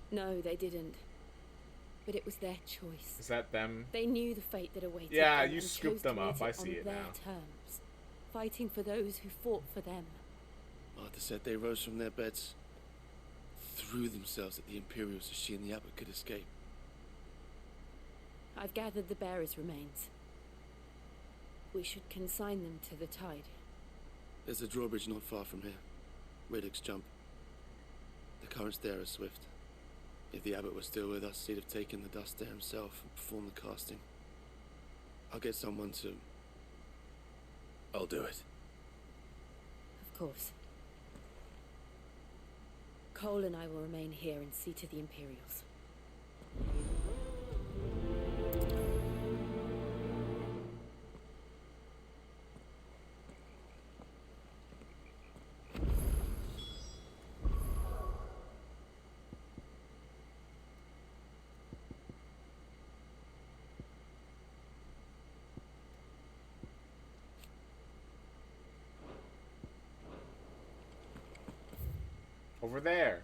No, they didn't. But it was their choice. Is that them? They knew the fate that awaited Yeah, them you and scooped chose to them up. meet I see on it their now. terms, fighting for those who fought for them. Martha said they rose from their beds, threw themselves at the Imperials so she and the abbot could escape. I've gathered the bearers' remains. We should consign them to the tide. There's a drawbridge not far from here. Radix Jump. The currents there are swift. If the abbot was still with us, he'd have taken the dust there himself and performed the casting. I'll get someone to... I'll do it. Of course. Cole and I will remain here and see to the Imperials. Over there.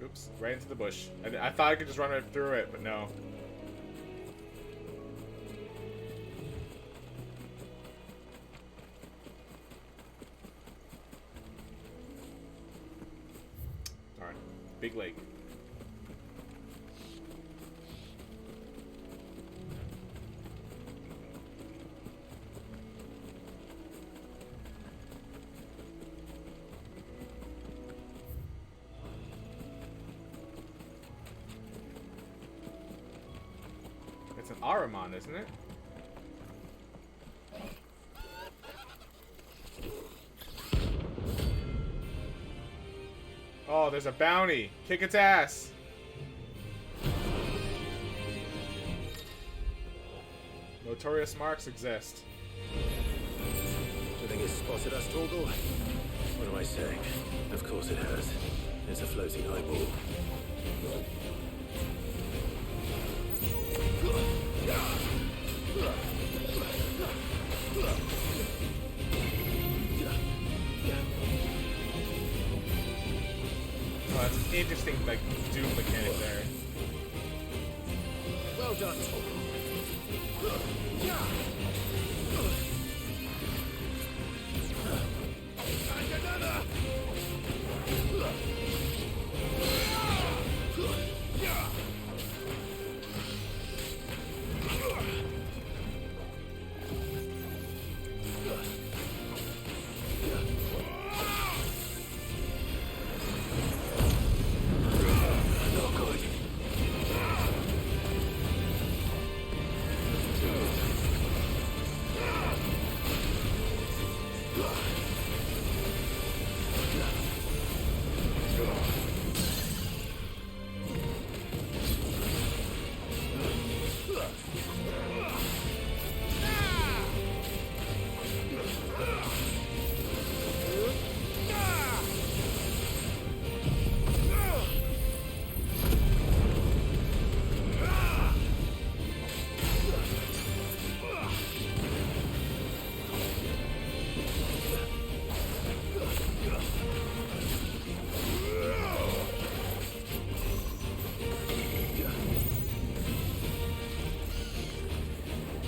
Oops, right into the bush. I thought I could just run right through it, but no. Darn. Big lake. It's an Ahriman, isn't it? Oh, there's a bounty. Kick its ass. Notorious marks exist. Do you think it's spotted us, Torgal? What am I saying? Of course it has. It's a floating eyeball. Oh, that's an interesting, like, Doom mechanic there. Well done, Torgal. And another!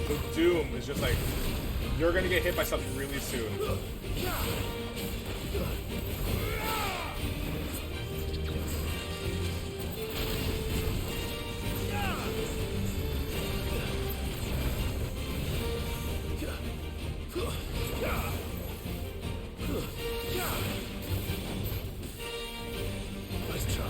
So Doom is just like, you're gonna get hit by something really soon. Nice try.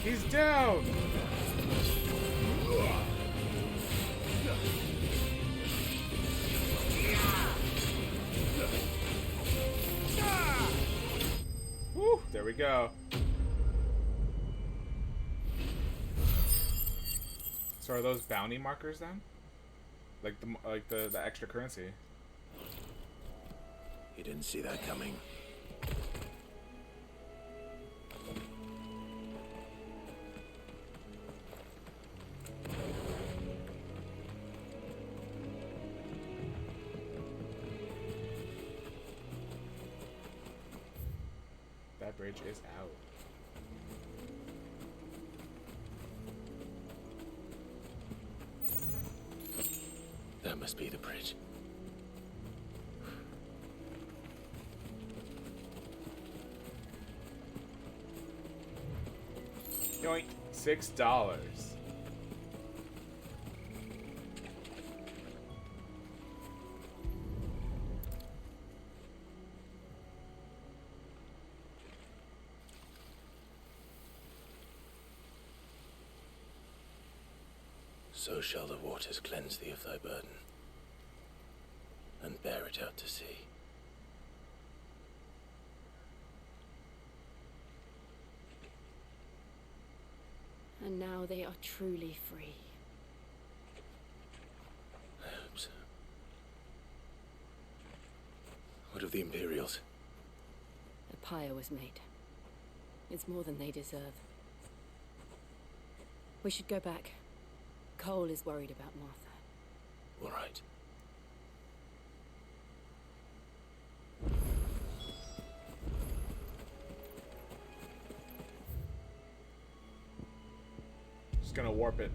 He's down! Woo, there we go. So are those bounty markers then? Like the extra currency? You didn't see that coming. That bridge is out. That must be the bridge. Yoink, $6. So shall the waters cleanse thee of thy burden, and bear it out to sea. And now they are truly free. I hope so. What of the Imperials? A pyre was made. It's more than they deserve. We should go back. Cole is worried about Martha. All right. Just gonna warp it.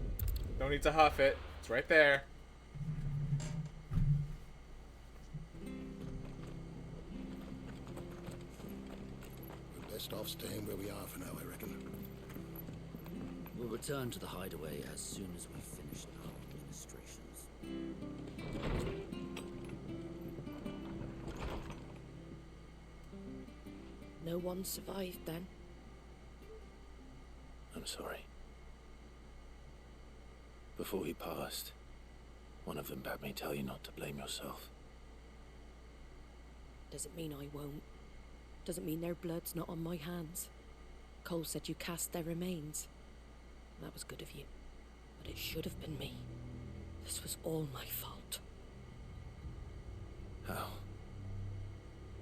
No need to huff it. It's right there. We're best off staying where we are for now, I reckon. We'll return to the hideaway as soon as we've finished our administrations. No one survived then? I'm sorry. Before he passed, one of them bade me tell you not to blame yourself. Doesn't mean I won't. Doesn't mean their blood's not on my hands. Cole said you cast their remains. That was good of you. But it should have been me. This was all my fault. How?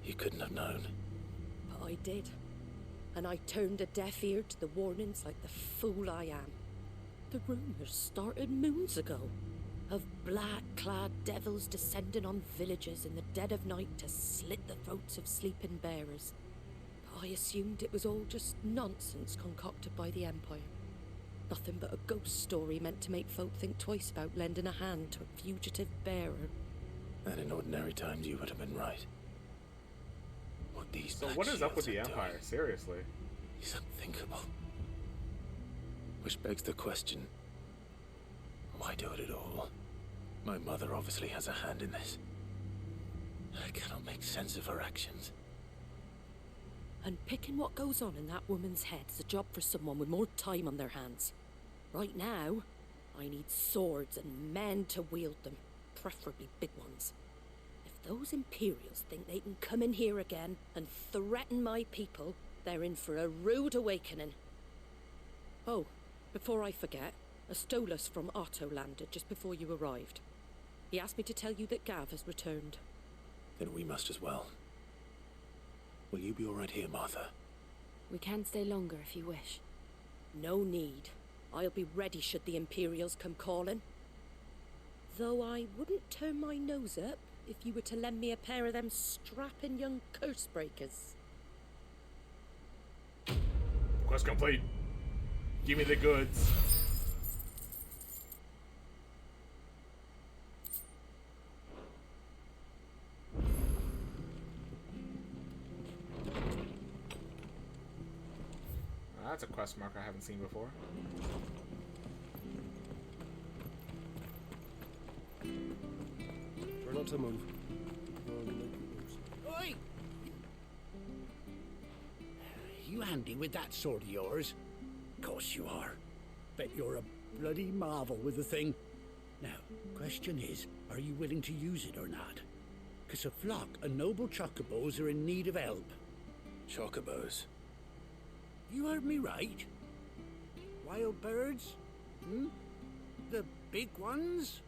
You couldn't have known. But I did. And I turned a deaf ear to the warnings like the fool I am. The rumours started moons ago. Of black-clad devils descending on villages in the dead of night to slit the throats of sleeping bearers. But I assumed it was all just nonsense concocted by the Empire. Nothing but a ghost story meant to make folk think twice about lending a hand to a fugitive bearer. And in ordinary times you would have been right. What these So Black what is up with the Shields are Empire? doing Seriously. is unthinkable. Which begs the question, why do it at all? My mother obviously has a hand in this. I cannot make sense of her actions. And picking what goes on in that woman's head is a job for someone with more time on their hands. Right now, I need swords and men to wield them, preferably big ones. If those Imperials think they can come in here again and threaten my people, they're in for a rude awakening. Oh, before I forget, a Stolas from Otto landed just before you arrived. He asked me to tell you that Gav has returned. Then we must as well. Will you be all right here, Martha? We can stay longer if you wish. No need. I'll be ready should the Imperials come calling. Though I wouldn't turn my nose up if you were to lend me a pair of them strapping young curse breakers. Quest complete. Give me the goods. That's a quest mark I haven't seen before. We're not to move. Oi! You handy with that sword of yours? Course you are. Bet you're a bloody marvel with the thing. Now, question is, are you willing to use it or not? 'Cause a flock of noble chocobos are in need of help. Chocobos? You heard me right. Wild birds? The big ones?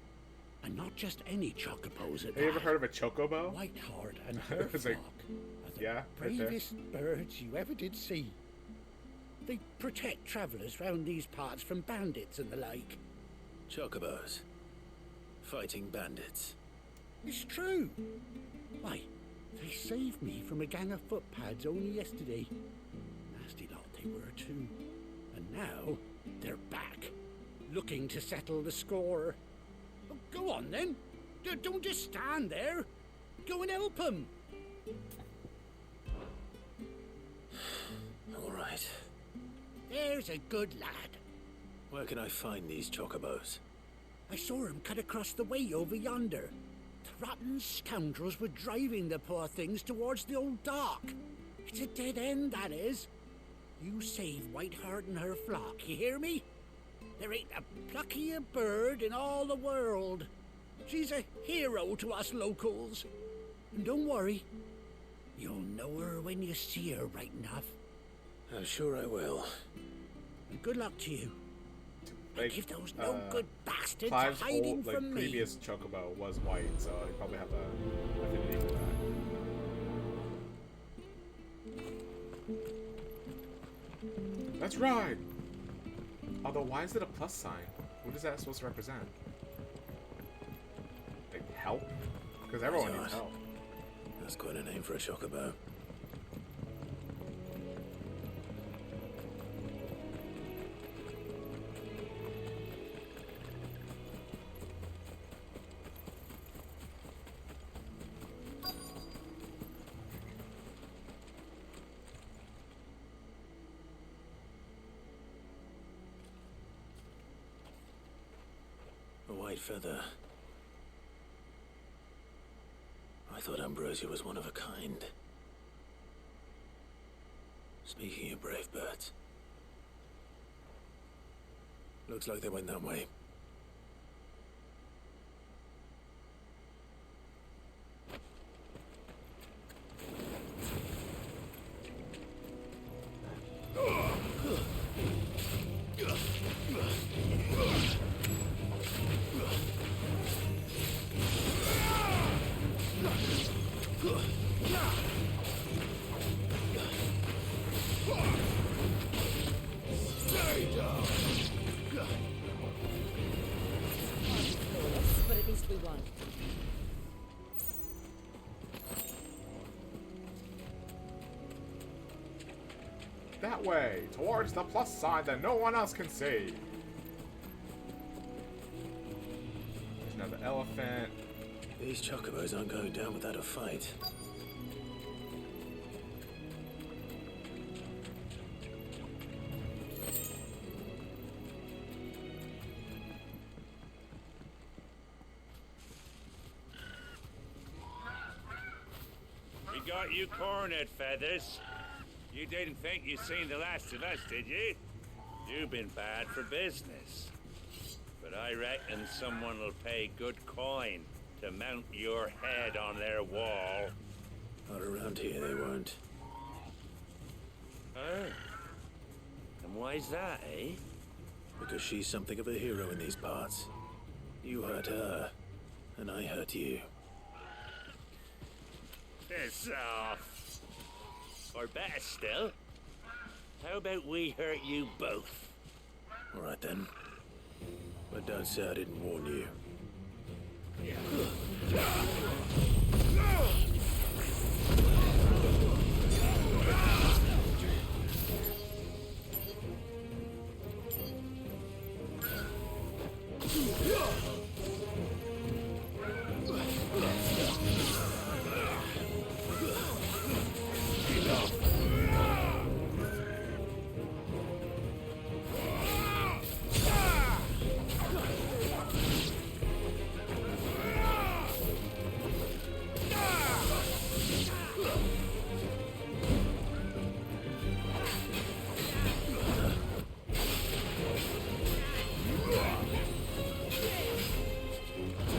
And not just any chocobos at Have you ever that. heard of a chocobo? Whiteheart and her It's like, flock are the yeah, right there. bravest birds you ever did see. They protect travellers round these parts from bandits and the like. Chocobos. Fighting bandits. It's true. Why, they saved me from a gang of footpads only yesterday. Nasty lot they were too. And now they're back, looking to settle the score. Oh, go on then. Don't just stand there. Go and help them. All right. There's a good lad. Where can I find these chocobos? I saw him cut across the way over yonder. The rotten scoundrels were driving the poor things towards the old dock. It's a dead end, that is. You save Whiteheart and her flock, you hear me? There ain't a pluckier bird in all the world. She's a hero to us locals. And don't worry, you'll know her when you see her right enough. I'm sure I will. And good luck to you. Like, Give those no good bastards Clive's a hiding old, from me. previous chocobo was white, so he probably have a affinity for that. Let's ride! Although, why is it a plus sign? What is that supposed to represent? Like, help? Because everyone needs help. That's quite a name for a chocobo. white feather. I thought Ambrosia was one of a kind. Speaking of brave birds, looks like they went that way. But at least we won. That way, towards the plus sign that no one else can see. There's another elephant. These chocobos aren't going down without a fight. We got you cornered, Feathers. You didn't think you'd seen the last of us, did you? You've been bad for business. But I reckon someone will pay good coin to mount your head on their wall. Not around here, they won't. Oh. And why's that, eh? Because she's something of a hero in these parts. You hurt her, and I hurt you. Piss off. Or better still, how about we hurt you both? All right then. But don't say I didn't warn you.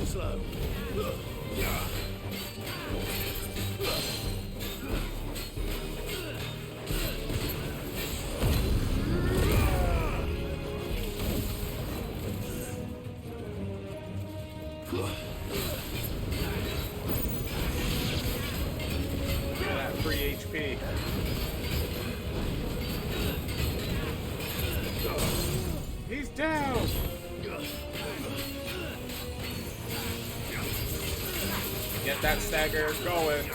Slow. Look at that free HP. He's down! Get that stagger going.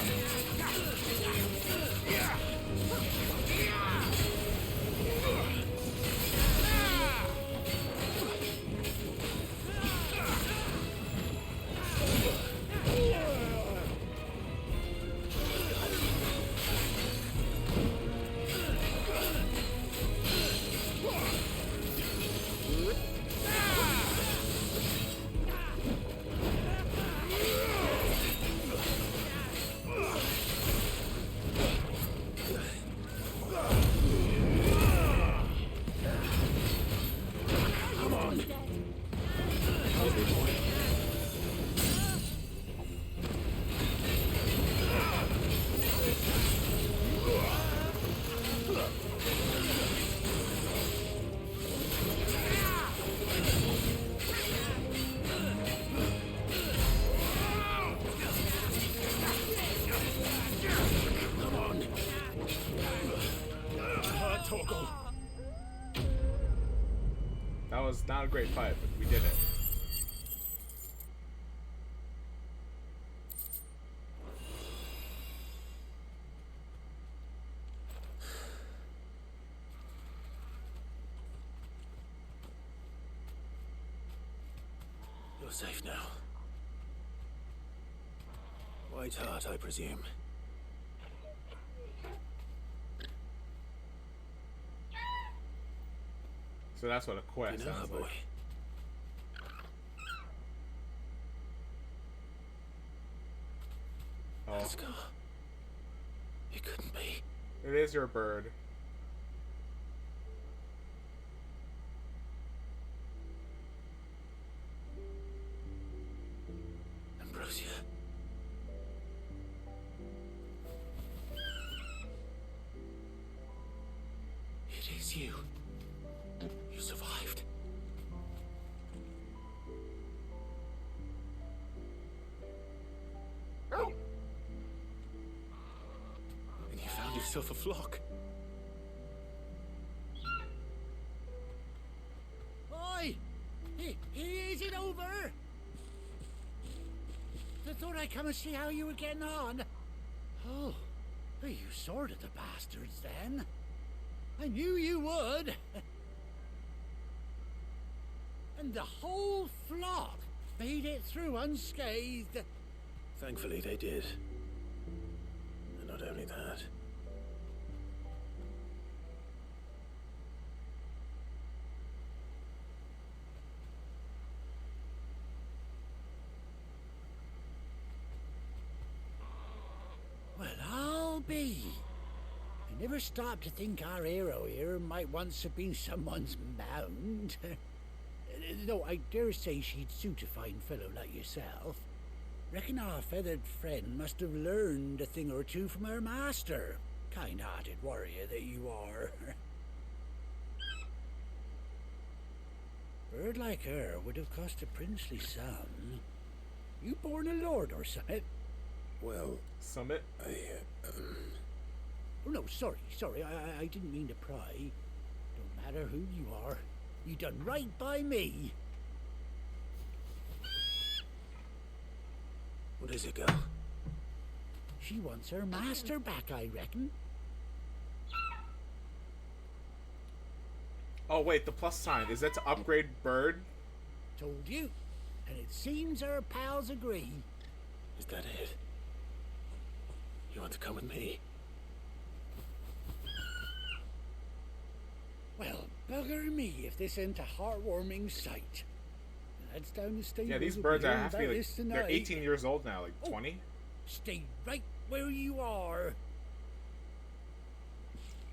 That was not a great fight, but we did it. You're safe now. White Heart, I presume. So that's what a quest You know her, sounds boy. like. Oh. Let's go. It couldn't be. It is your bird. Ambrosia. It is you. You survived. And you found yourself a flock. Oi! Is it over? I thought I'd come and see how you were getting on. Oh, you sorted the bastards then. I knew you would. And the whole flock made it through unscathed. Thankfully they did. And not only that. Well, I'll be. I never stopped to think our hero here might once have been someone's mount. Though I dare say she'd suit a fine fellow like yourself. Reckon our feathered friend must have learned a thing or two from her master. Kind-hearted warrior that you are. Bird like her would have cost a princely sum. You born a lord or something? Well, Summit? Oh, no, sorry. I didn't mean to pry. Don't matter who you are. You done right by me. What is it, girl? She wants her master back, I reckon. Oh, wait, the plus sign. Is that to upgrade bird? Told you. And it seems her pals agree. Is that it? You want to come with me? Well, bugger me if this ain't a heartwarming sight. That's down the state. Yeah, these birds have to be like, they're 18 years old now, like 20. Stay right where you are.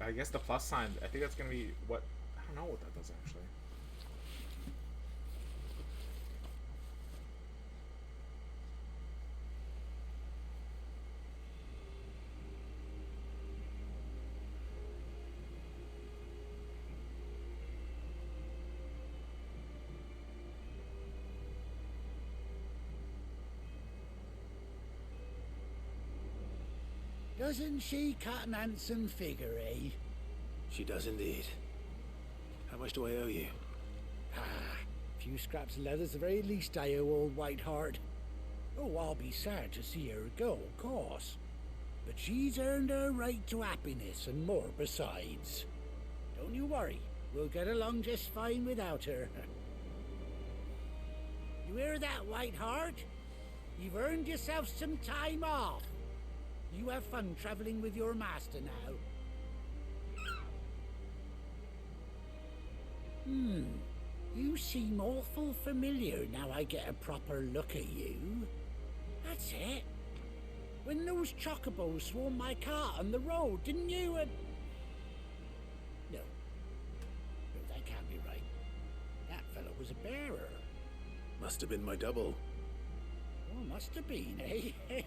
I guess the plus sign, I think that's going to be what, I don't know what that does actually. Doesn't she cut an handsome figure, eh? She does indeed. How much do I owe you? A few scraps of leather's the very least I owe old Whiteheart. Oh, I'll be sad to see her go, of course. But she's earned her right to happiness and more besides. Don't you worry, we'll get along just fine without her. You hear that, Whiteheart? You've earned yourself some time off. You have fun traveling with your master now. You seem awful familiar now I get a proper look at you. That's it. When those chocobos swarmed my cart on the road, didn't you? No, that can't be right. That fellow was a bearer. Must have been my double. Oh, must have been, eh?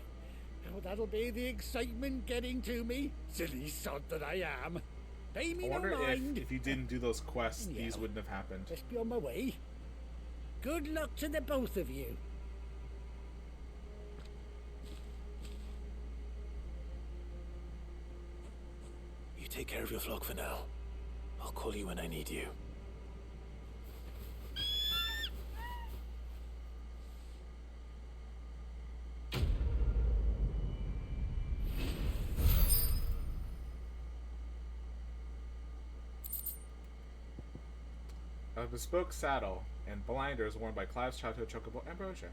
Oh, that'll be the excitement getting to me. Silly sod that I am. Pay me I no wonder mind. if you didn't do those quests, Yeah. these wouldn't have happened. Let's be on my way. Good luck to the both of you. You take care of your flock for now. I'll call you when I need you. A bespoke saddle and blinders worn by Clive's childhood chocobo Ambrosia.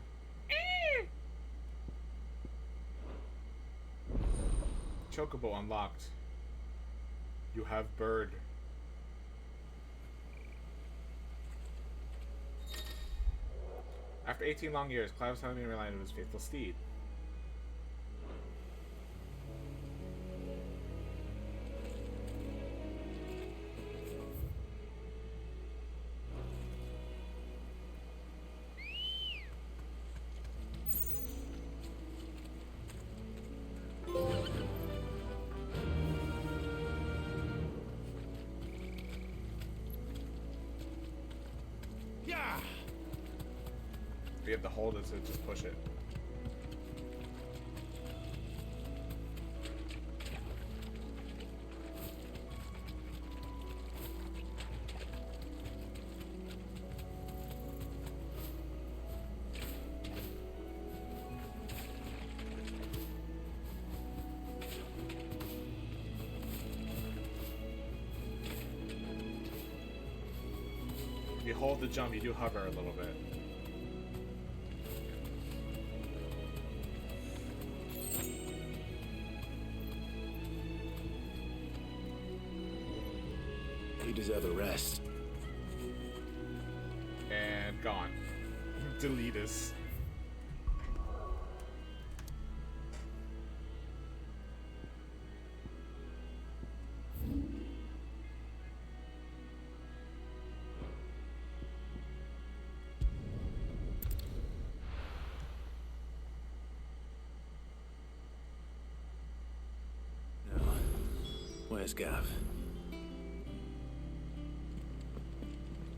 Chocobo unlocked. You have bird. After 18 long years, Clive was finally reminded of his faithful steed. have to hold it to just push it. If you hold the jump, you do hover a little bit. You deserve a rest. And gone. Delete us. Where's Gav?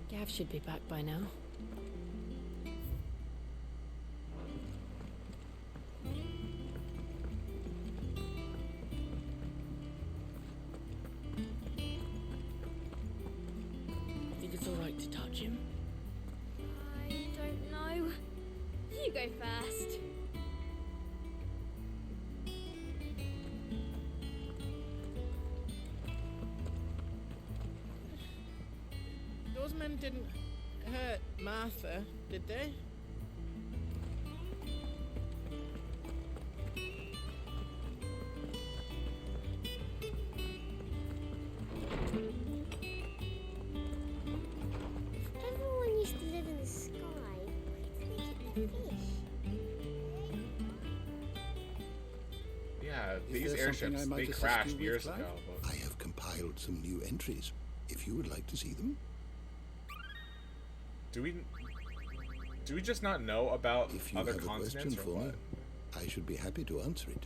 Gav should be back by now. Think it's all right to touch him? I don't know. You go first. Those men didn't hurt Martha, did they? Everyone used to live in the sky. Where did they get their fish? Yeah, Is these there something I airships, might they assist crashed you with, years Clive? ago. But I have compiled some new entries, if you would like to see them. do we just not know about If you other have a question continents or for what? me, I should be happy to answer it.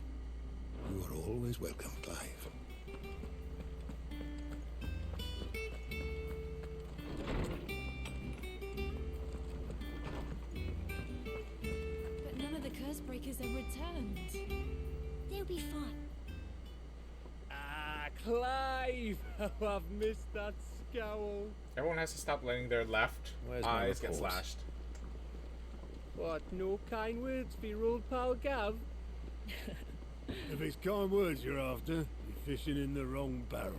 You are always welcome, Clive. But none of the curse breakers have returned. They'll be fine. Ah, Clive! Oh, I've missed that scowl. Everyone has to stop letting their left Where's my eyes get report? slashed. What, no kind words for your old pal Gav? If it's kind words you're after, you're fishing in the wrong barrel.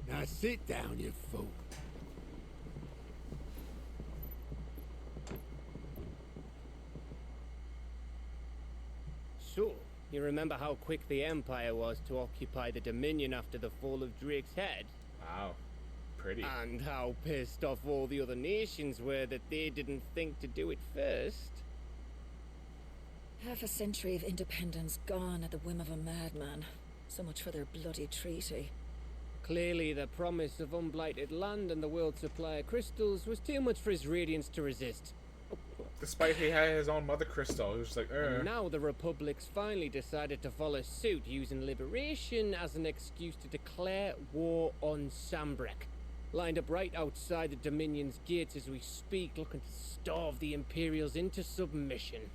Now sit down, you fool. So, you remember how quick the Empire was to occupy the Dominion after the fall of Drake's head? Wow. Pretty. And how pissed off all the other nations were that they didn't think to do it first? Half a century of independence gone at the whim of a madman. So much for their bloody treaty. Clearly, the promise of unblighted land and the world supply of crystals was too much for his radiance to resist. Despite he had his own mother crystal, he was just like, And now the Republic's finally decided to follow suit, using liberation as an excuse to declare war on Sambrek. Lined up right outside the Dominion's gates as we speak, looking to starve the Imperials into submission.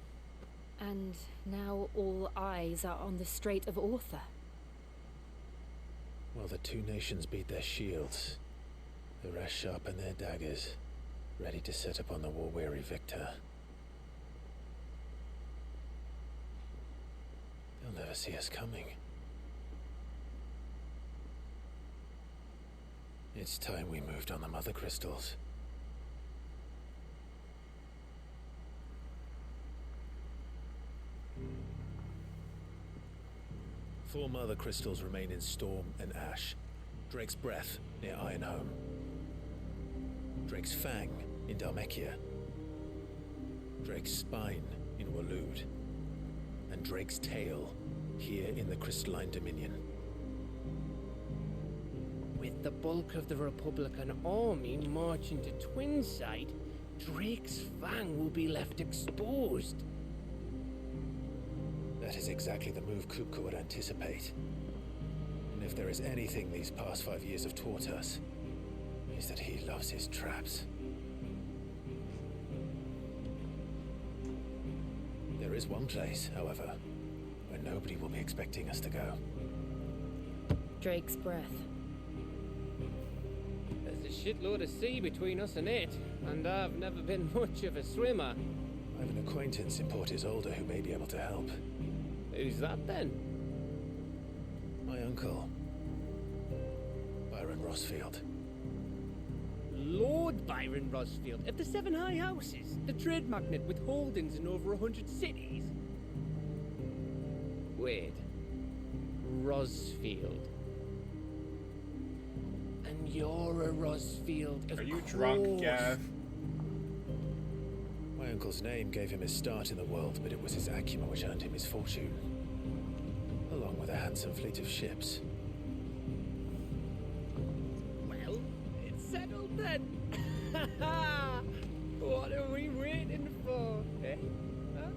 And now all eyes are on the Strait of Author. While the two nations beat their shields, the rest sharpen their daggers, ready to set upon the war-weary victor. They'll never see us coming. It's time we moved on the mother crystals. Four mother crystals remain in Storm and Ash. Drake's Breath near Ironhome. Drake's Fang in Dhalmekia. Drake's Spine in Waloed. And Drake's Tail here in the Crystalline Dominion. With the bulk of the Republican army marching to Twinside, Drake's Fang will be left exposed. That is exactly the move Kupka would anticipate. And if there is anything these past 5 years have taught us, is that he loves his traps. is one place, however, where nobody will be expecting us to go. Drake's breath. There's a shitload of sea between us and it, and I've never been much of a swimmer. I have an acquaintance in Port Isolde who may be able to help. Who's that then? My uncle, Byron Rossfield. Lord Byron Rossfield of the Seven High Houses, the trade magnate with holdings in over 100 cities. Wait, Rossfield. And you're a Rossfield, of Are you course. drunk, Gav? My uncle's name gave him his start in the world, but it was his acumen which earned him his fortune, along with a handsome fleet of ships. Well, it's settled then. What are we waiting for, eh? Huh?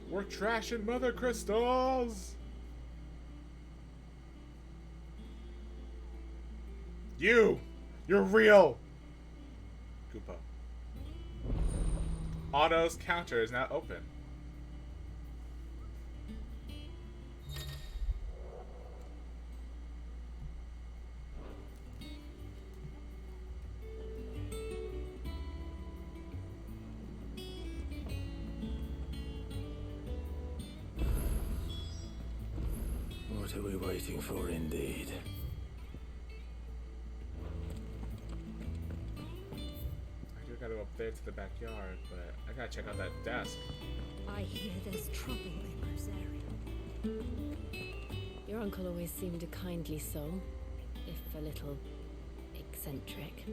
We're trashing mother crystals! You're real! Koopa. Otto's counter is now open. What are we waiting for, indeed? I do gotta go up there to the backyard, but I gotta check out that desk. I hear there's trouble in Rosario. Your uncle always seemed a kindly soul, if a little eccentric.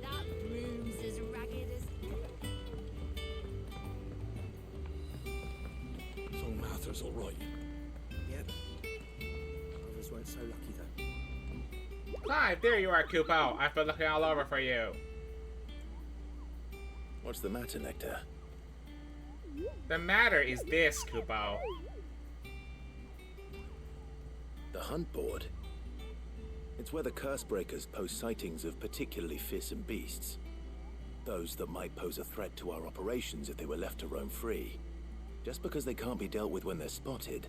That room's as ragged as... So Martha's all right. Yep. Others weren't so lucky though. Clive, there you are, Koopo. I've been looking all over for you. What's the matter, Nectar? The matter is this, Koopo. The hunt board? It's where the curse breakers post sightings of particularly fearsome beasts. Those that might pose a threat to our operations if they were left to roam free. Just because they can't be dealt with when they're spotted,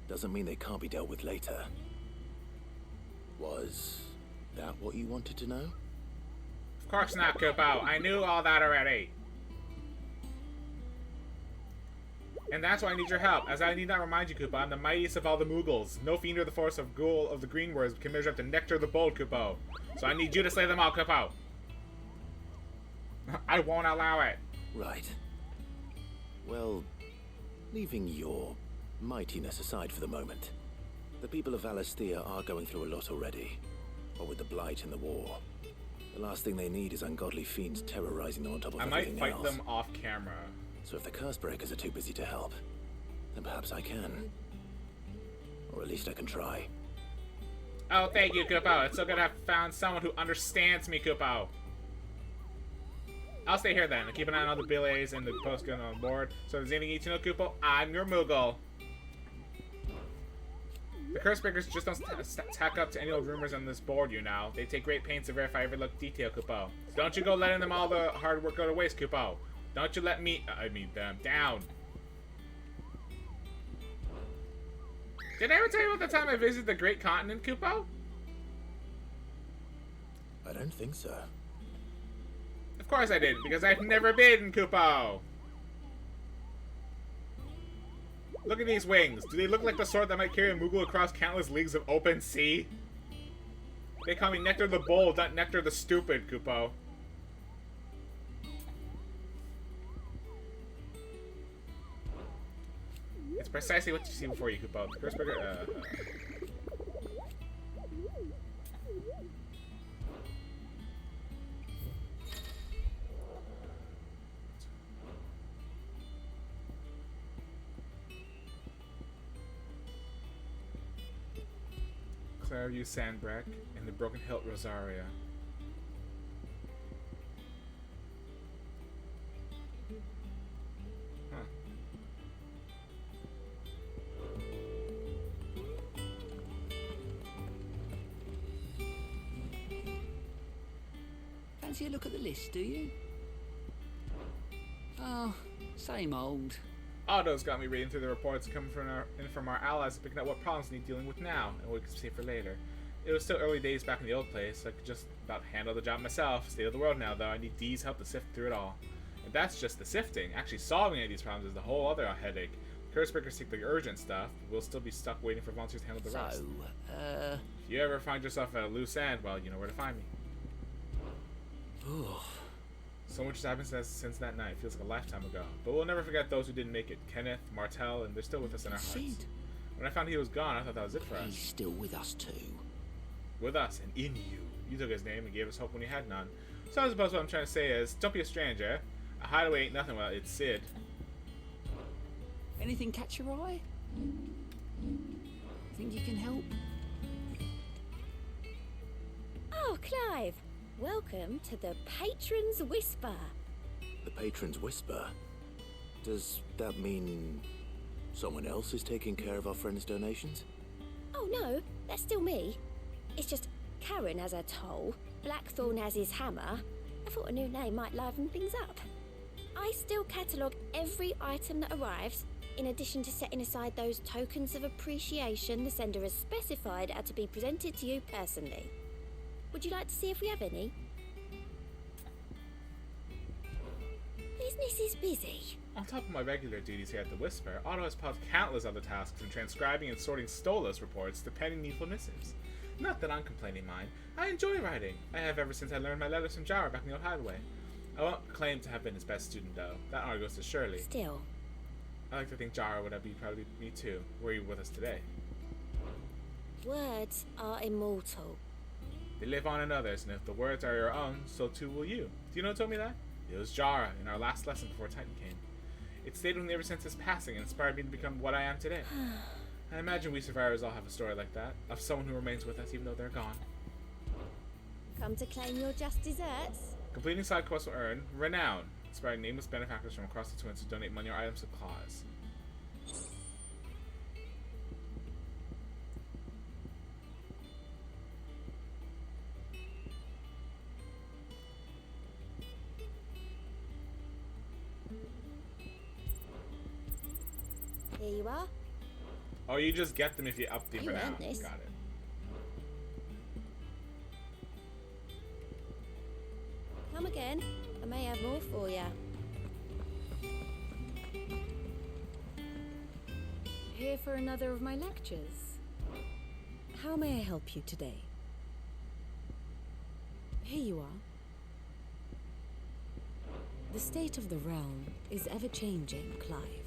doesn't mean they can't be dealt with later. Was that what you wanted to know? Of course not, Koopo. I knew all that already. And that's why I need your help, as I need not remind you, Koopa, I'm the mightiest of all the Moogles. No fiend or the force of ghoul of the green words can measure up to Nectar the Bold, Koopo. So I need you to slay them all, Koopo. I won't allow it. Right. Well, leaving your mightiness aside for the moment, the people of Valisthea are going through a lot already. What with the Blight and the war. The last thing they need is ungodly fiends terrorizing them on top of everything else. I might fight them off camera. So if the curse breakers are too busy to help, then perhaps I can. Or at least I can try. Oh, thank you, Koopo. It's so good to have found someone who understands me, Koopo. I'll stay here then and keep an eye on all the billets and the postgun on board. So if there's anything you need to know, Koopo, I'm your Moogle. The curse breakers just don't tack up to any old rumors on this board, you know. They take great pains to verify every little detail, Koopo. So don't you go letting them all the hard work go to waste, Koopo. Don't you let me, them, down. Did I ever tell you about the time I visited the Great Continent, Koopo? I don't think so. Of course I did, because I've never been, Koopo. Look at these wings. Do they look like the sort that might carry a Moogle across countless leagues of open sea? They call me Nectar the Bold, not Nectar the Stupid, Koopo. It's precisely what you see before you, Koopo. The curse breaker, Clairview Sandbreak and the Broken Hilt Rosaria. Huh. fancy a look at the list, do you? Oh, same old. Otto's got me reading through the reports coming from our allies and picking out what problems need dealing with now and what we can save for later. It was still early days back in the old place, so I could just about handle the job myself. State of the world now, though. I need Dee's help to sift through it all. And that's just the sifting. Actually solving any of these problems is the whole other headache. Cursebreakers take the urgent stuff. We'll still be stuck waiting for volunteers to handle the rest. If you ever find yourself at a loose end, well, you know where to find me. Ooh. So much has happened since that night. Feels like a lifetime ago. But we'll never forget those who didn't make it. Kenneth, Martel, and they're still with us in our hearts. Sid. When I found he was gone, I thought that was it for us. He's still with us too. With us and in you. You took his name and gave us hope when he had none. So I suppose what I'm trying to say is, don't be a stranger. A hideaway ain't nothing without it's Sid. Anything catch your eye? Think you can help? Oh, Clive. Welcome to the Patron's Whisper. The Patron's Whisper? Does that mean someone else is taking care of our friend's donations? Oh no, that's still me. It's just Karen has her toll, Blackthorn has his hammer. I thought a new name might liven things up. I still catalogue every item that arrives, in addition to setting aside those tokens of appreciation the sender has specified are to be presented to you personally. Would you like to see if we have any? Business is busy. On top of my regular duties here at the Whisper, Otto has piled countless other tasks from transcribing and sorting Stolas reports to penning needful missives. Not that I'm complaining mine. I enjoy writing. I have ever since I learned my letters from Jara back in the old hideaway. I won't claim to have been his best student though. That honor goes to Shirley. Still. I like to think Jara would be proud of me too, were you with us today. Words are immortal. They live on in others, and if the words are your own, so too will you. Do you know who told me that? It was Jara in our last lesson before Titan came. It stayed with me ever since his passing and inspired me to become what I am today. I imagine we survivors all have a story like that, of someone who remains with us even though they're gone. Come to claim your just desserts? Completing side quests will earn renown, inspiring nameless benefactors from across the Twins to donate money or items to cause. Here you are. Oh, you just get them if you up the You renown. earned this. Got it. Come again. I may have more for you. Here for another of my lectures. How may I help you today? Here you are. The state of the realm is ever-changing, Clive.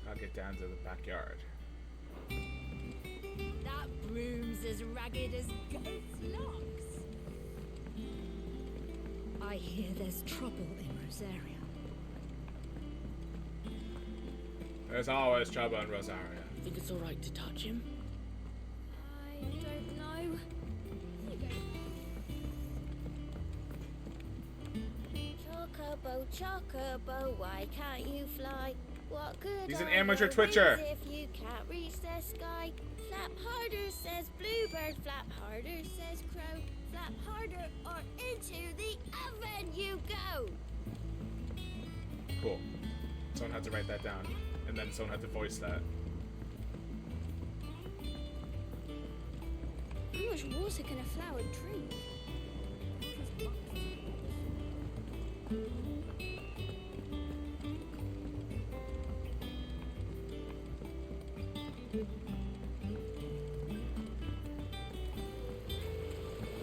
I'll get down to the backyard. That broom's as ragged as ghost locks. I hear there's trouble in Rosaria. There's always trouble in Rosaria. You think it's alright to touch him? I don't know. Chocobo, chocobo, why can't you fly? What good He's an are amateur your twitcher. wings if you can't reach the sky? Flap harder, says bluebird. Flap harder, says crow. Flap harder, or into the oven you go. Cool. Someone had to write that down, and then someone had to voice that. How much water can a flower drink?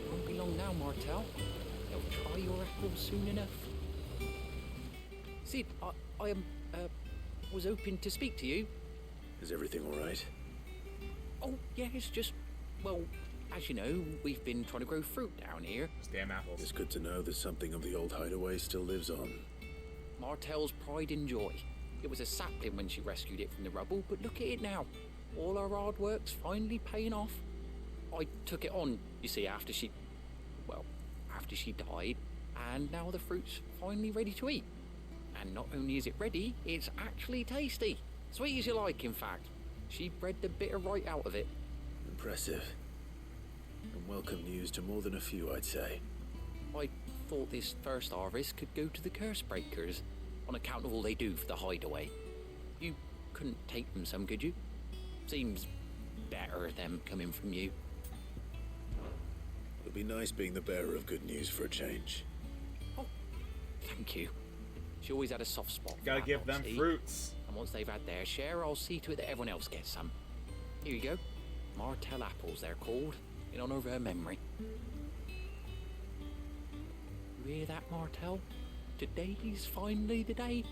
Won't be long now, Martel. They'll try your apple soon enough. Sid, I was hoping to speak to you. Is everything all right? Oh, yeah, it's just, well, as you know, we've been trying to grow fruit down here. Those damn apples. It's good to know that something of the old hideaway still lives on. Martel's pride and joy. It was a sapling when she rescued it from the rubble, but look at it now. All our hard work's finally paying off. I took it on, you see, after she died, and now the fruit's finally ready to eat. And not only is it ready, it's actually tasty. Sweet as you like, in fact. She bred the bitter right out of it. Impressive. And welcome news to more than a few, I'd say. I thought this first harvest could go to the curse breakers, on account of all they do for the hideaway. You couldn't take them some, could you? Seems better them coming from you. It'll be nice being the bearer of good news for a change. Thank you. She always had a soft spot for Gotta that give lot, them see? fruits. And once they've had their share, I'll see to it that everyone else gets some. Here you go. Martell apples, they're called, in honor of her memory. You hear that, Martell? Today's finally the day.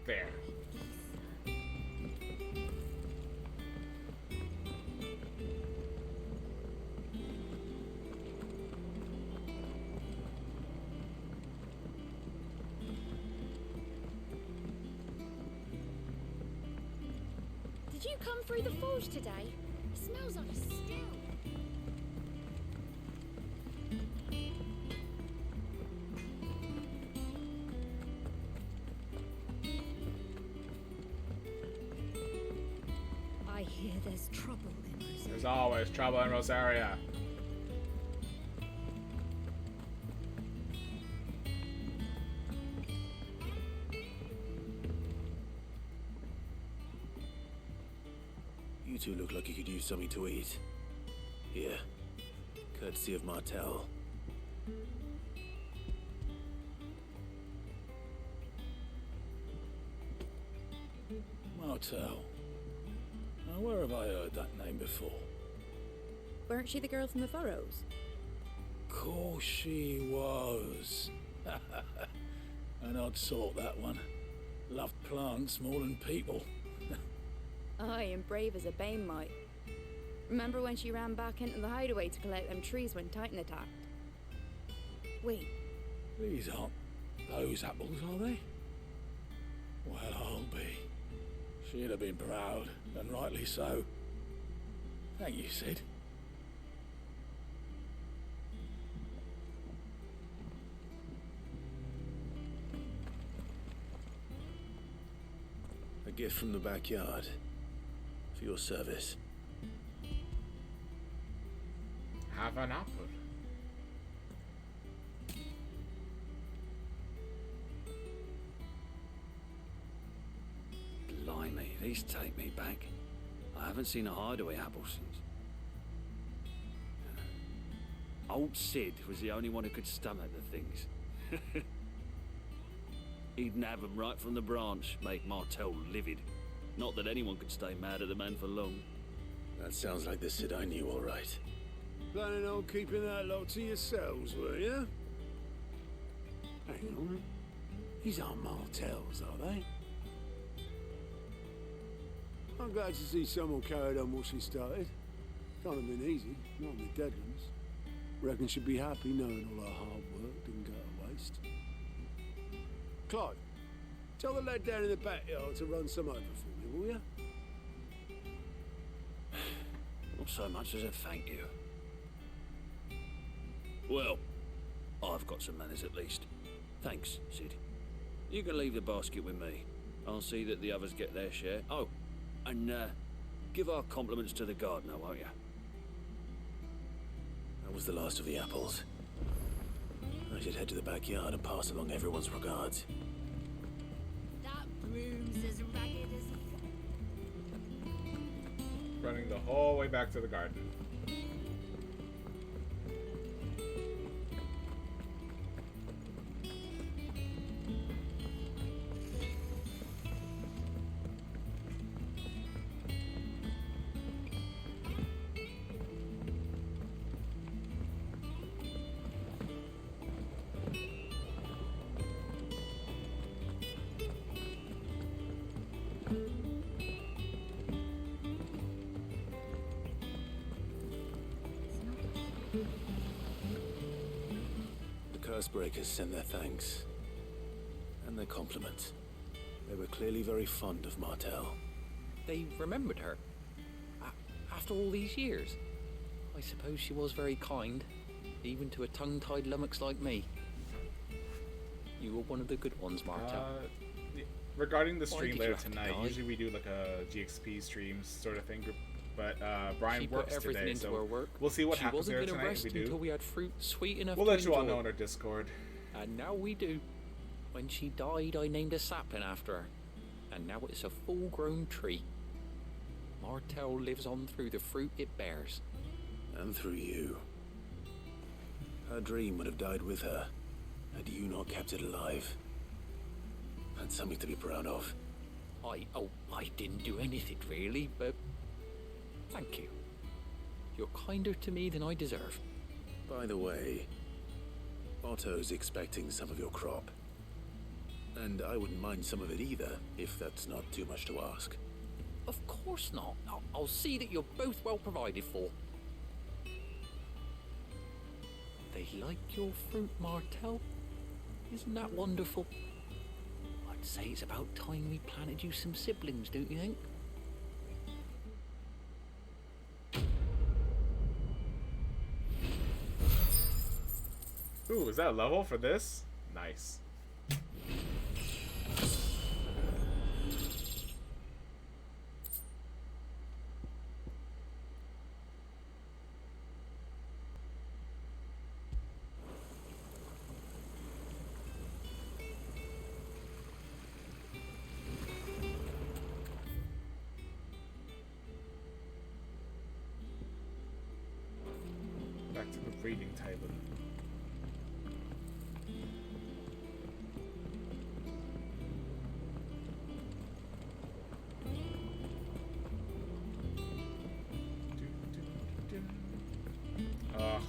Fair. Did you come through the forge today? It smells like a still. I hear there's trouble in Rosaria. There's always trouble in Rosaria. You two look like you could use something to eat. Here, courtesy of Martell. Martell. Now, where have I heard that name before? Weren't she the girl from the Furrows? Course she was. An odd sort, that one. Loved plants more than people. Aye, and brave as a bane might. Remember when she ran back into the hideaway to collect them trees when Titan attacked? Wait, These aren't those apples, are they? Well, I'll be. She'd have been proud, and rightly so. Thank you, Sid. A gift from the backyard. For your service. Have an apple. Blimey, these take me back. I haven't seen a hideaway apple since. Old Sid was the only one who could stomach the things. He'd nab them right from the branch, make Martell livid. Not that anyone could stay mad at the man for long. That sounds like the Sid I knew, all right. Planning on keeping that lot to yourselves, were you? Hang on. These aren't Martells, are they? I'm glad to see someone carried on what she started. Can't have been easy, not in the Deadlands. Reckon she'd be happy knowing all her hard work didn't go to waste. Clive, tell the lad down in the backyard to run some over for me, will you? Not so much as a thank you. Well, I've got some manners at least. Thanks, Sid. You can leave the basket with me. I'll see that the others get their share. Oh, and give our compliments to the gardener, won't you? That was the last of the apples. I should head to the backyard and pass along everyone's regards. That broom's as ragged as Running the whole way back to the garden. The Cursebreakers send their thanks. And their compliments. They were clearly very fond of Martel. They remembered her. After all these years. I suppose she was very kind, even to a tongue-tied lummox like me. You were one of the good ones, Martel. Regarding the Why stream did later you have to tonight, die? usually we do like a GXP streams sort of thing, but Brian She put works everything today, into so her work. we'll see what She happens wasn't there gonna tonight rest if we until do. we had fruit sweet enough We'll to let you all enjoy. know in our Discord. And now we do. When she died, I named a sapling after her. And now it's a full-grown tree. Martel lives on through the fruit it bears. And through you. Her dream would have died with her, had you not kept it alive. That's something to be proud of. I didn't do anything really, but thank you. You're kinder to me than I deserve. By the way, Otto's expecting some of your crop. And I wouldn't mind some of it either, if that's not too much to ask. Of course not. I'll see that you're both well provided for. They like your fruit, Martel. Isn't that wonderful? I'd say it's about time we planted you some siblings, don't you think? Ooh, is that a level for this? Nice. Back to the reading table.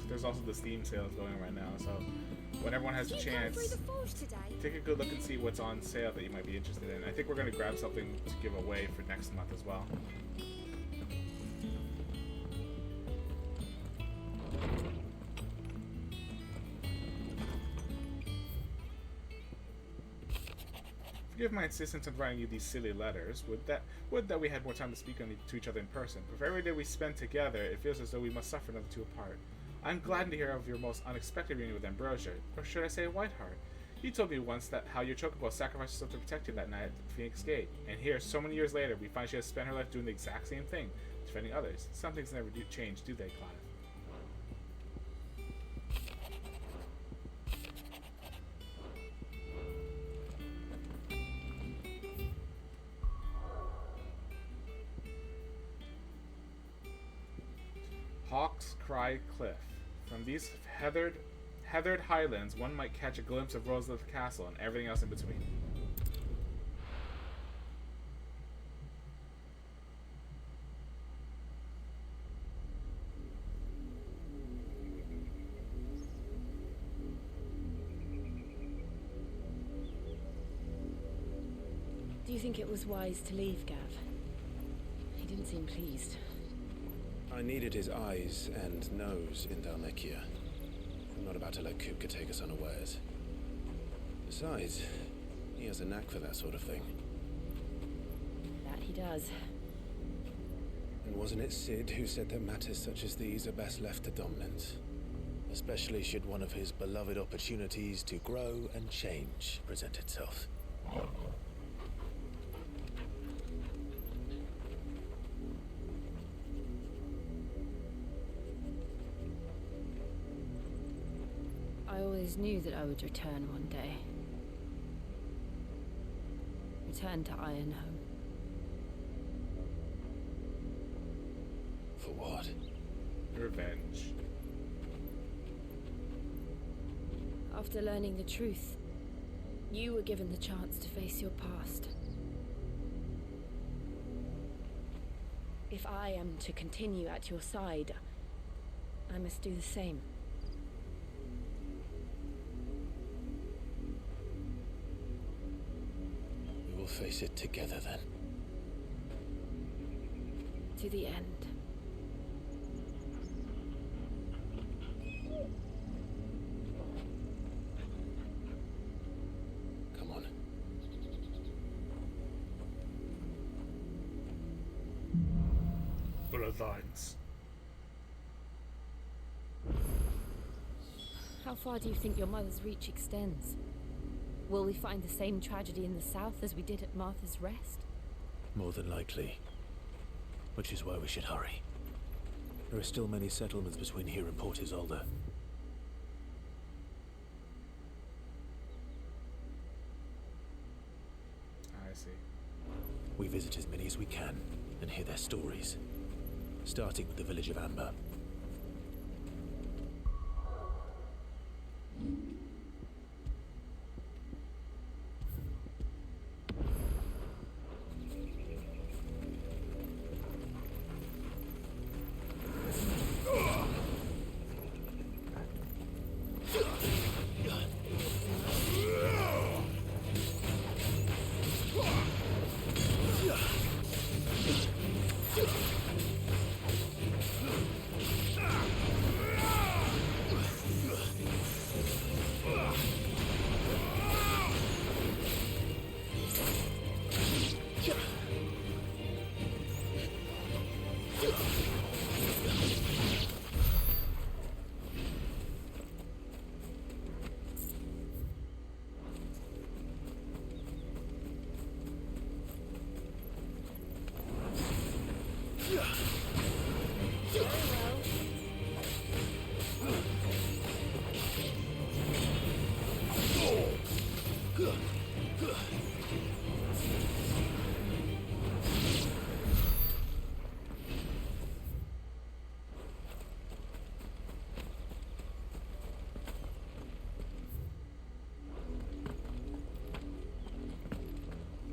There's also the Steam sales going right now, so when everyone has a chance, take a good look and see what's on sale that you might be interested in. I think we're going to grab something to give away for next month as well. Forgive my insistence on writing you these silly letters. Would that we had more time to speak to each other in person. But for every day we spend together, it feels as though we must suffer another two apart. I'm glad to hear of your most unexpected reunion with Ambrosia, or should I say Whiteheart. You told me once that how your chocobo sacrificed herself to protect you that night at Phoenix Gate, and here, so many years later, we find she has spent her life doing the exact same thing, defending others. Some things never do change, do they, Clive? Hawk's Cry Cliff. From these heathered highlands, one might catch a glimpse of Roselift Castle and everything else in between. Do you think it was wise to leave, Gav? He didn't seem pleased. I needed his eyes and nose in Dalmekia. I'm not about to let Kupka take us unawares. Besides, he has a knack for that sort of thing. That he does. And wasn't it Sid who said that matters such as these are best left to dominance? Especially should one of his beloved opportunities to grow and change present itself. I always knew that I would return one day. Return to Ironhome. For what? Revenge. After learning the truth, you were given the chance to face your past. If I am to continue at your side, I must do the same. We will face it together then. To the end. Come on. bloodlines. How far do you think your mother's reach extends? Will we find the same tragedy in the south as we did at Martha's Rest? More than likely. Which is why we should hurry. There are still many settlements between here and Port Isolde. I see. We visit as many as we can and hear their stories. Starting with the village of Amber.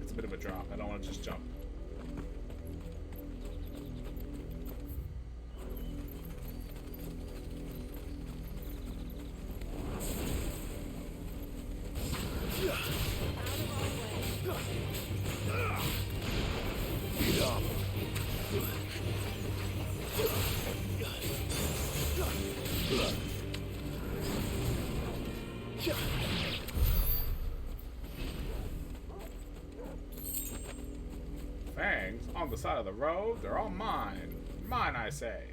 It's a bit of a drop. I don't want to just jump. Fangs on the side of the road, they're all mine. Mine, I say.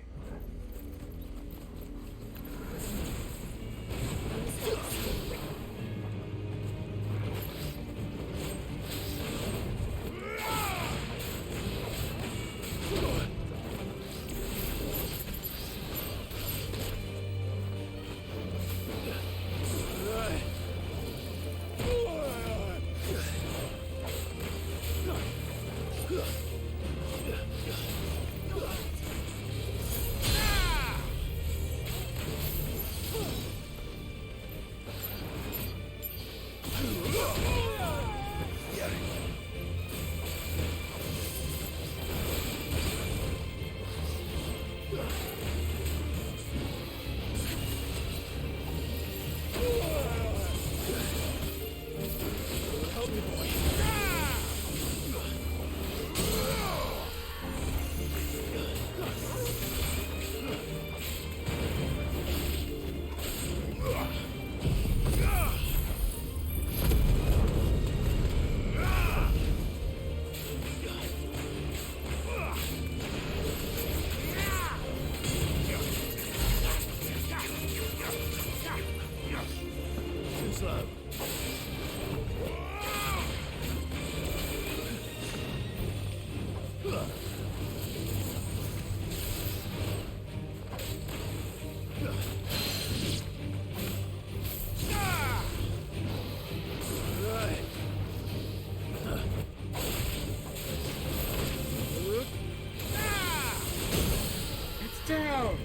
Down!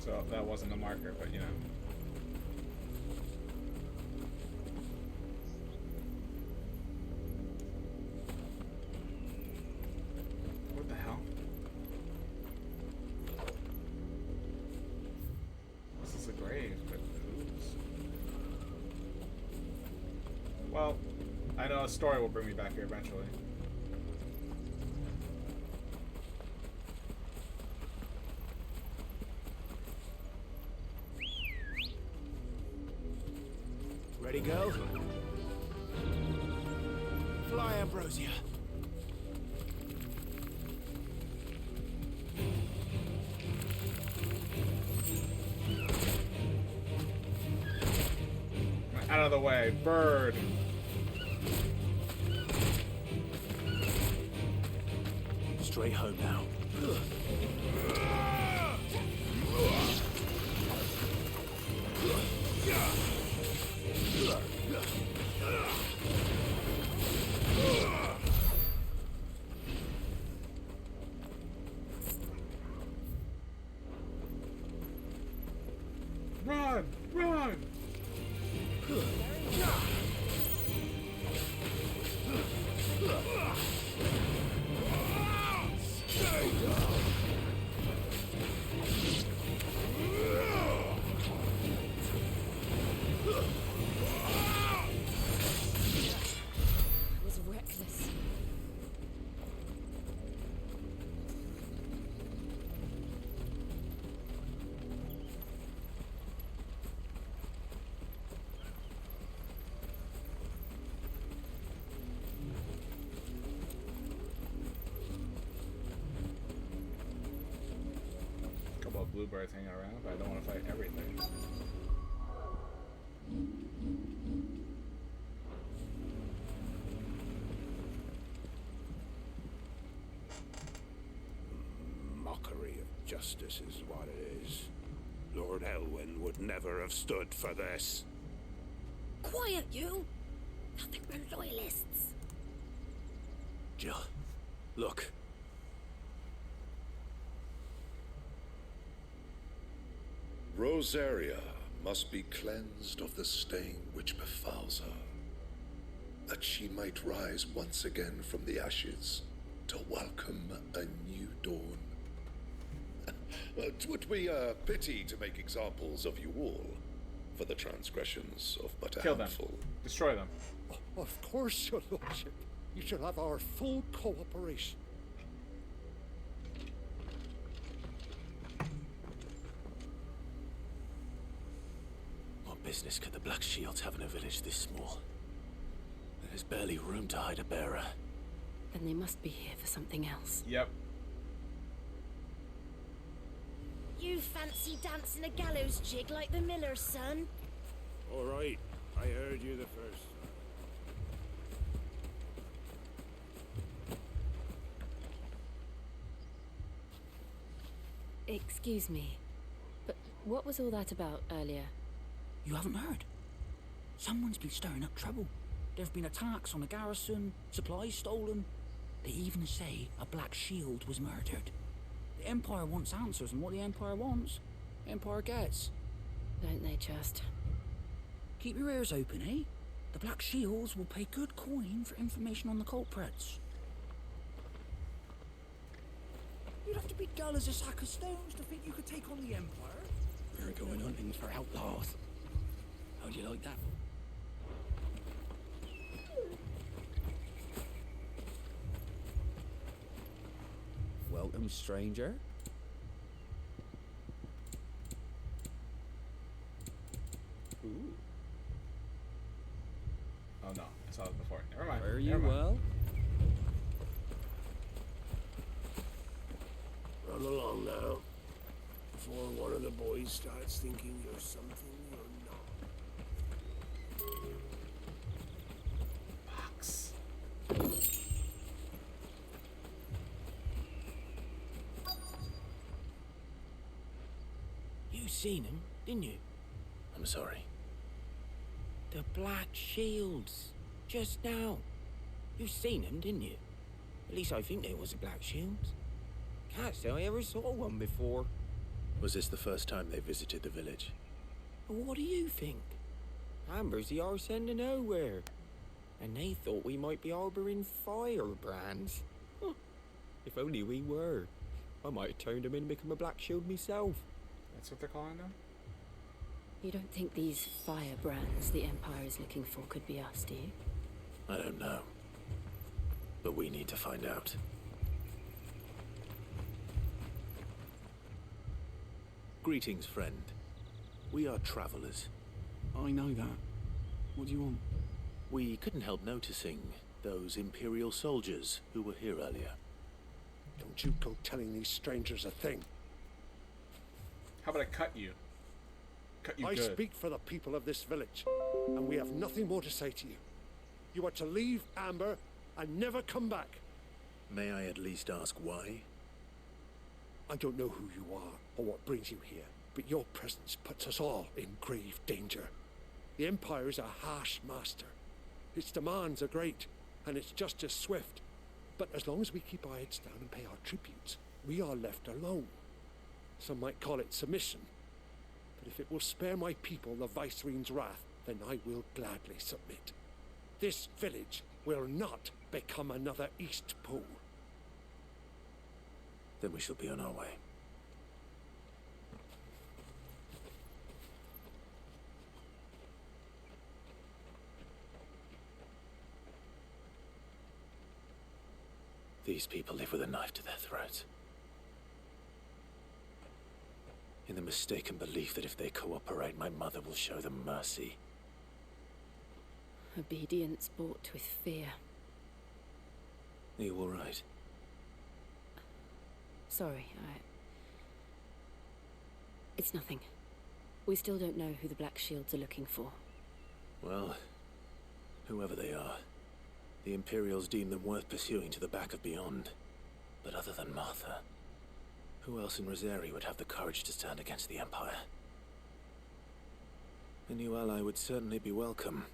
So that wasn't the marker, but you know. What the hell? Well, I know a story will bring me back here eventually. Ready, go? Fly, Ambrosia. Out of the way, bird. Straight home now. Run! Run! Was reckless. Couple of bluebirds hanging around, but I don't want to fight everything. Mockery of justice is what it is. Lord Elwyn would never have stood for this. Quiet, you! Nothing we're loyalists. Jill, look. Rosaria must be cleansed of the stain which befouls her, that she might rise once again from the ashes to welcome a new dawn. 'Twould be a pity to make examples of you all for the transgressions of but a Kill them. handful. Destroy them. Of course, your lordship. You shall have our full cooperation. What business could the Black Shields have in a village this small? There's barely room to hide a bearer. Then they must be here for something else. Yep. You fancy dancing a gallows jig like the miller's son? All right, I heard you the first. Excuse me, but what was all that about earlier? You haven't heard? Someone's been stirring up trouble. There have been attacks on the garrison, supplies stolen. They even say a Black Shield was murdered. The Empire wants answers, and what the Empire wants, the Empire gets. Don't they just? Keep your ears open, eh? The Black Shields will pay good coin for information on the culprits. You'd have to be dull as a sack of stones to think you could take on the Empire. We're going hunting for outlaws. How'd you like that? Welcome, stranger. Ooh. Oh no, I saw it before. Never mind. Are you Never mind. well? Run along now, before one of the boys starts thinking you're something you're not. Box. You seen him, didn't you? I'm sorry. The Black Shields. Just now. You seen them, didn't you? At least I think there was a Black Shields. Can't say I ever saw one before. Was this the first time they visited the village? What do you think? Amber's the arse end of nowhere. And they thought we might be harbouring firebrands. Huh. If only we were. I might have turned them in and become a Black Shield myself. That's what they're calling them? You don't think these firebrands the Empire is looking for could be us, do you? I don't know. But we need to find out. Greetings, friend. We are travelers. I know that. What do you want? We couldn't help noticing those Imperial soldiers who were here earlier. Don't you go telling these strangers a thing. How about I cut you? Cut you I good. speak for the people of this village, and we have nothing more to say to you. You are to leave Amber and never come back. May I at least ask why? I don't know who you are or what brings you here, but your presence puts us all in grave danger. The Empire is a harsh master. Its demands are great, and its justice swift. But as long as we keep our heads down and pay our tributes, we are left alone. Some might call it submission. But if it will spare my people the Viceroy's wrath, then I will gladly submit. This village will not become another East Pool. Then we shall be on our way. These people live with a knife to their throats. In the mistaken belief that if they cooperate, my mother will show them mercy. Obedience bought with fear. Are you all right? Sorry, It's nothing. We still don't know who the Black Shields are looking for. Well, whoever they are, the Imperials deem them worth pursuing to the back of beyond. But other than Martha, who else in Rosari would have the courage to stand against the Empire? A new ally would certainly be welcome.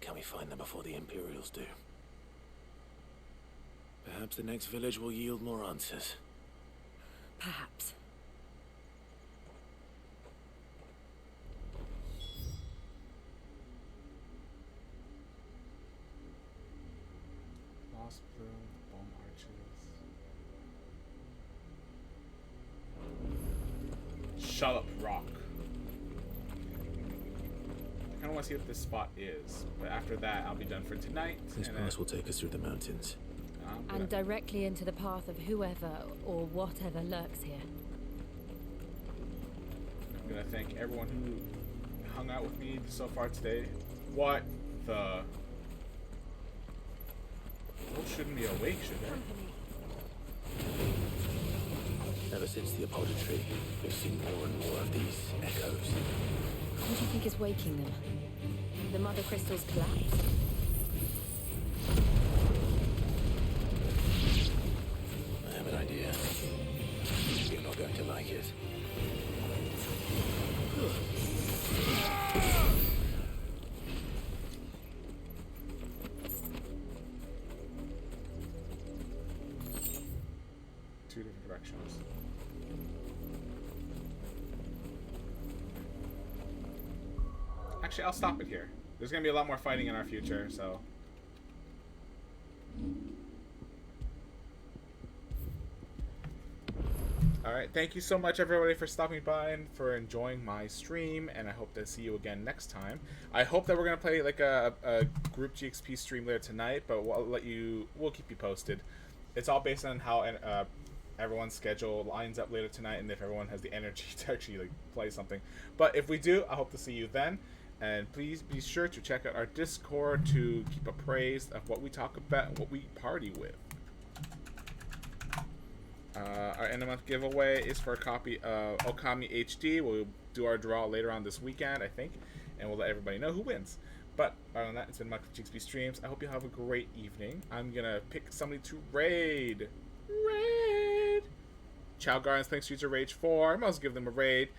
Can we find them before the Imperials do? Perhaps the next village will yield more answers. Perhaps. Lost Bloom, Bone Arches. Shut up, rock. I kind of want to see what this spot is, but after that, I'll be done for tonight. This pass will take us through the mountains. And directly into the path of whoever or whatever lurks here. I'm gonna thank everyone who hung out with me so far today. What the? Those shouldn't be awake, should they? Ever since the apodatory, we've seen more and more of these echoes. What do you think is waking them? The mother crystal's collapse? I have an idea. You're not going to like it. Two different directions. Actually, I'll stop it here. There's gonna be a lot more fighting in our future, so. Alright, thank you so much everybody for stopping by and for enjoying my stream, and I hope to see you again next time. I hope that we're gonna play like a group GXP stream later tonight, but we'll keep you posted. It's all based on how everyone's schedule lines up later tonight, and if everyone has the energy to actually like play something. But if we do, I hope to see you then. And please be sure to check out our Discord to keep appraised of what we talk about and what we party with. Our end of month giveaway is for a copy of Okami HD. We'll do our draw later on this weekend, I think, and we'll let everybody know who wins. But other than that, it's been Michael GXP Streams. I hope you have a great evening. I'm gonna pick somebody to raid. Chow Gardens playing Streets of Rage 4. I must give them a raid.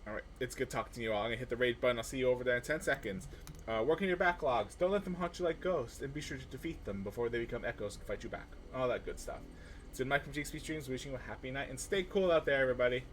Alright, it's good talking to you all. I'm gonna hit the raid button. I'll see you over there in 10 seconds. Work on your backlogs. Don't let them haunt you like ghosts, and be sure to defeat them before they become echoes and fight you back. All that good stuff. It's been Mike from GXP Streams wishing you a happy night, and stay cool out there, everybody.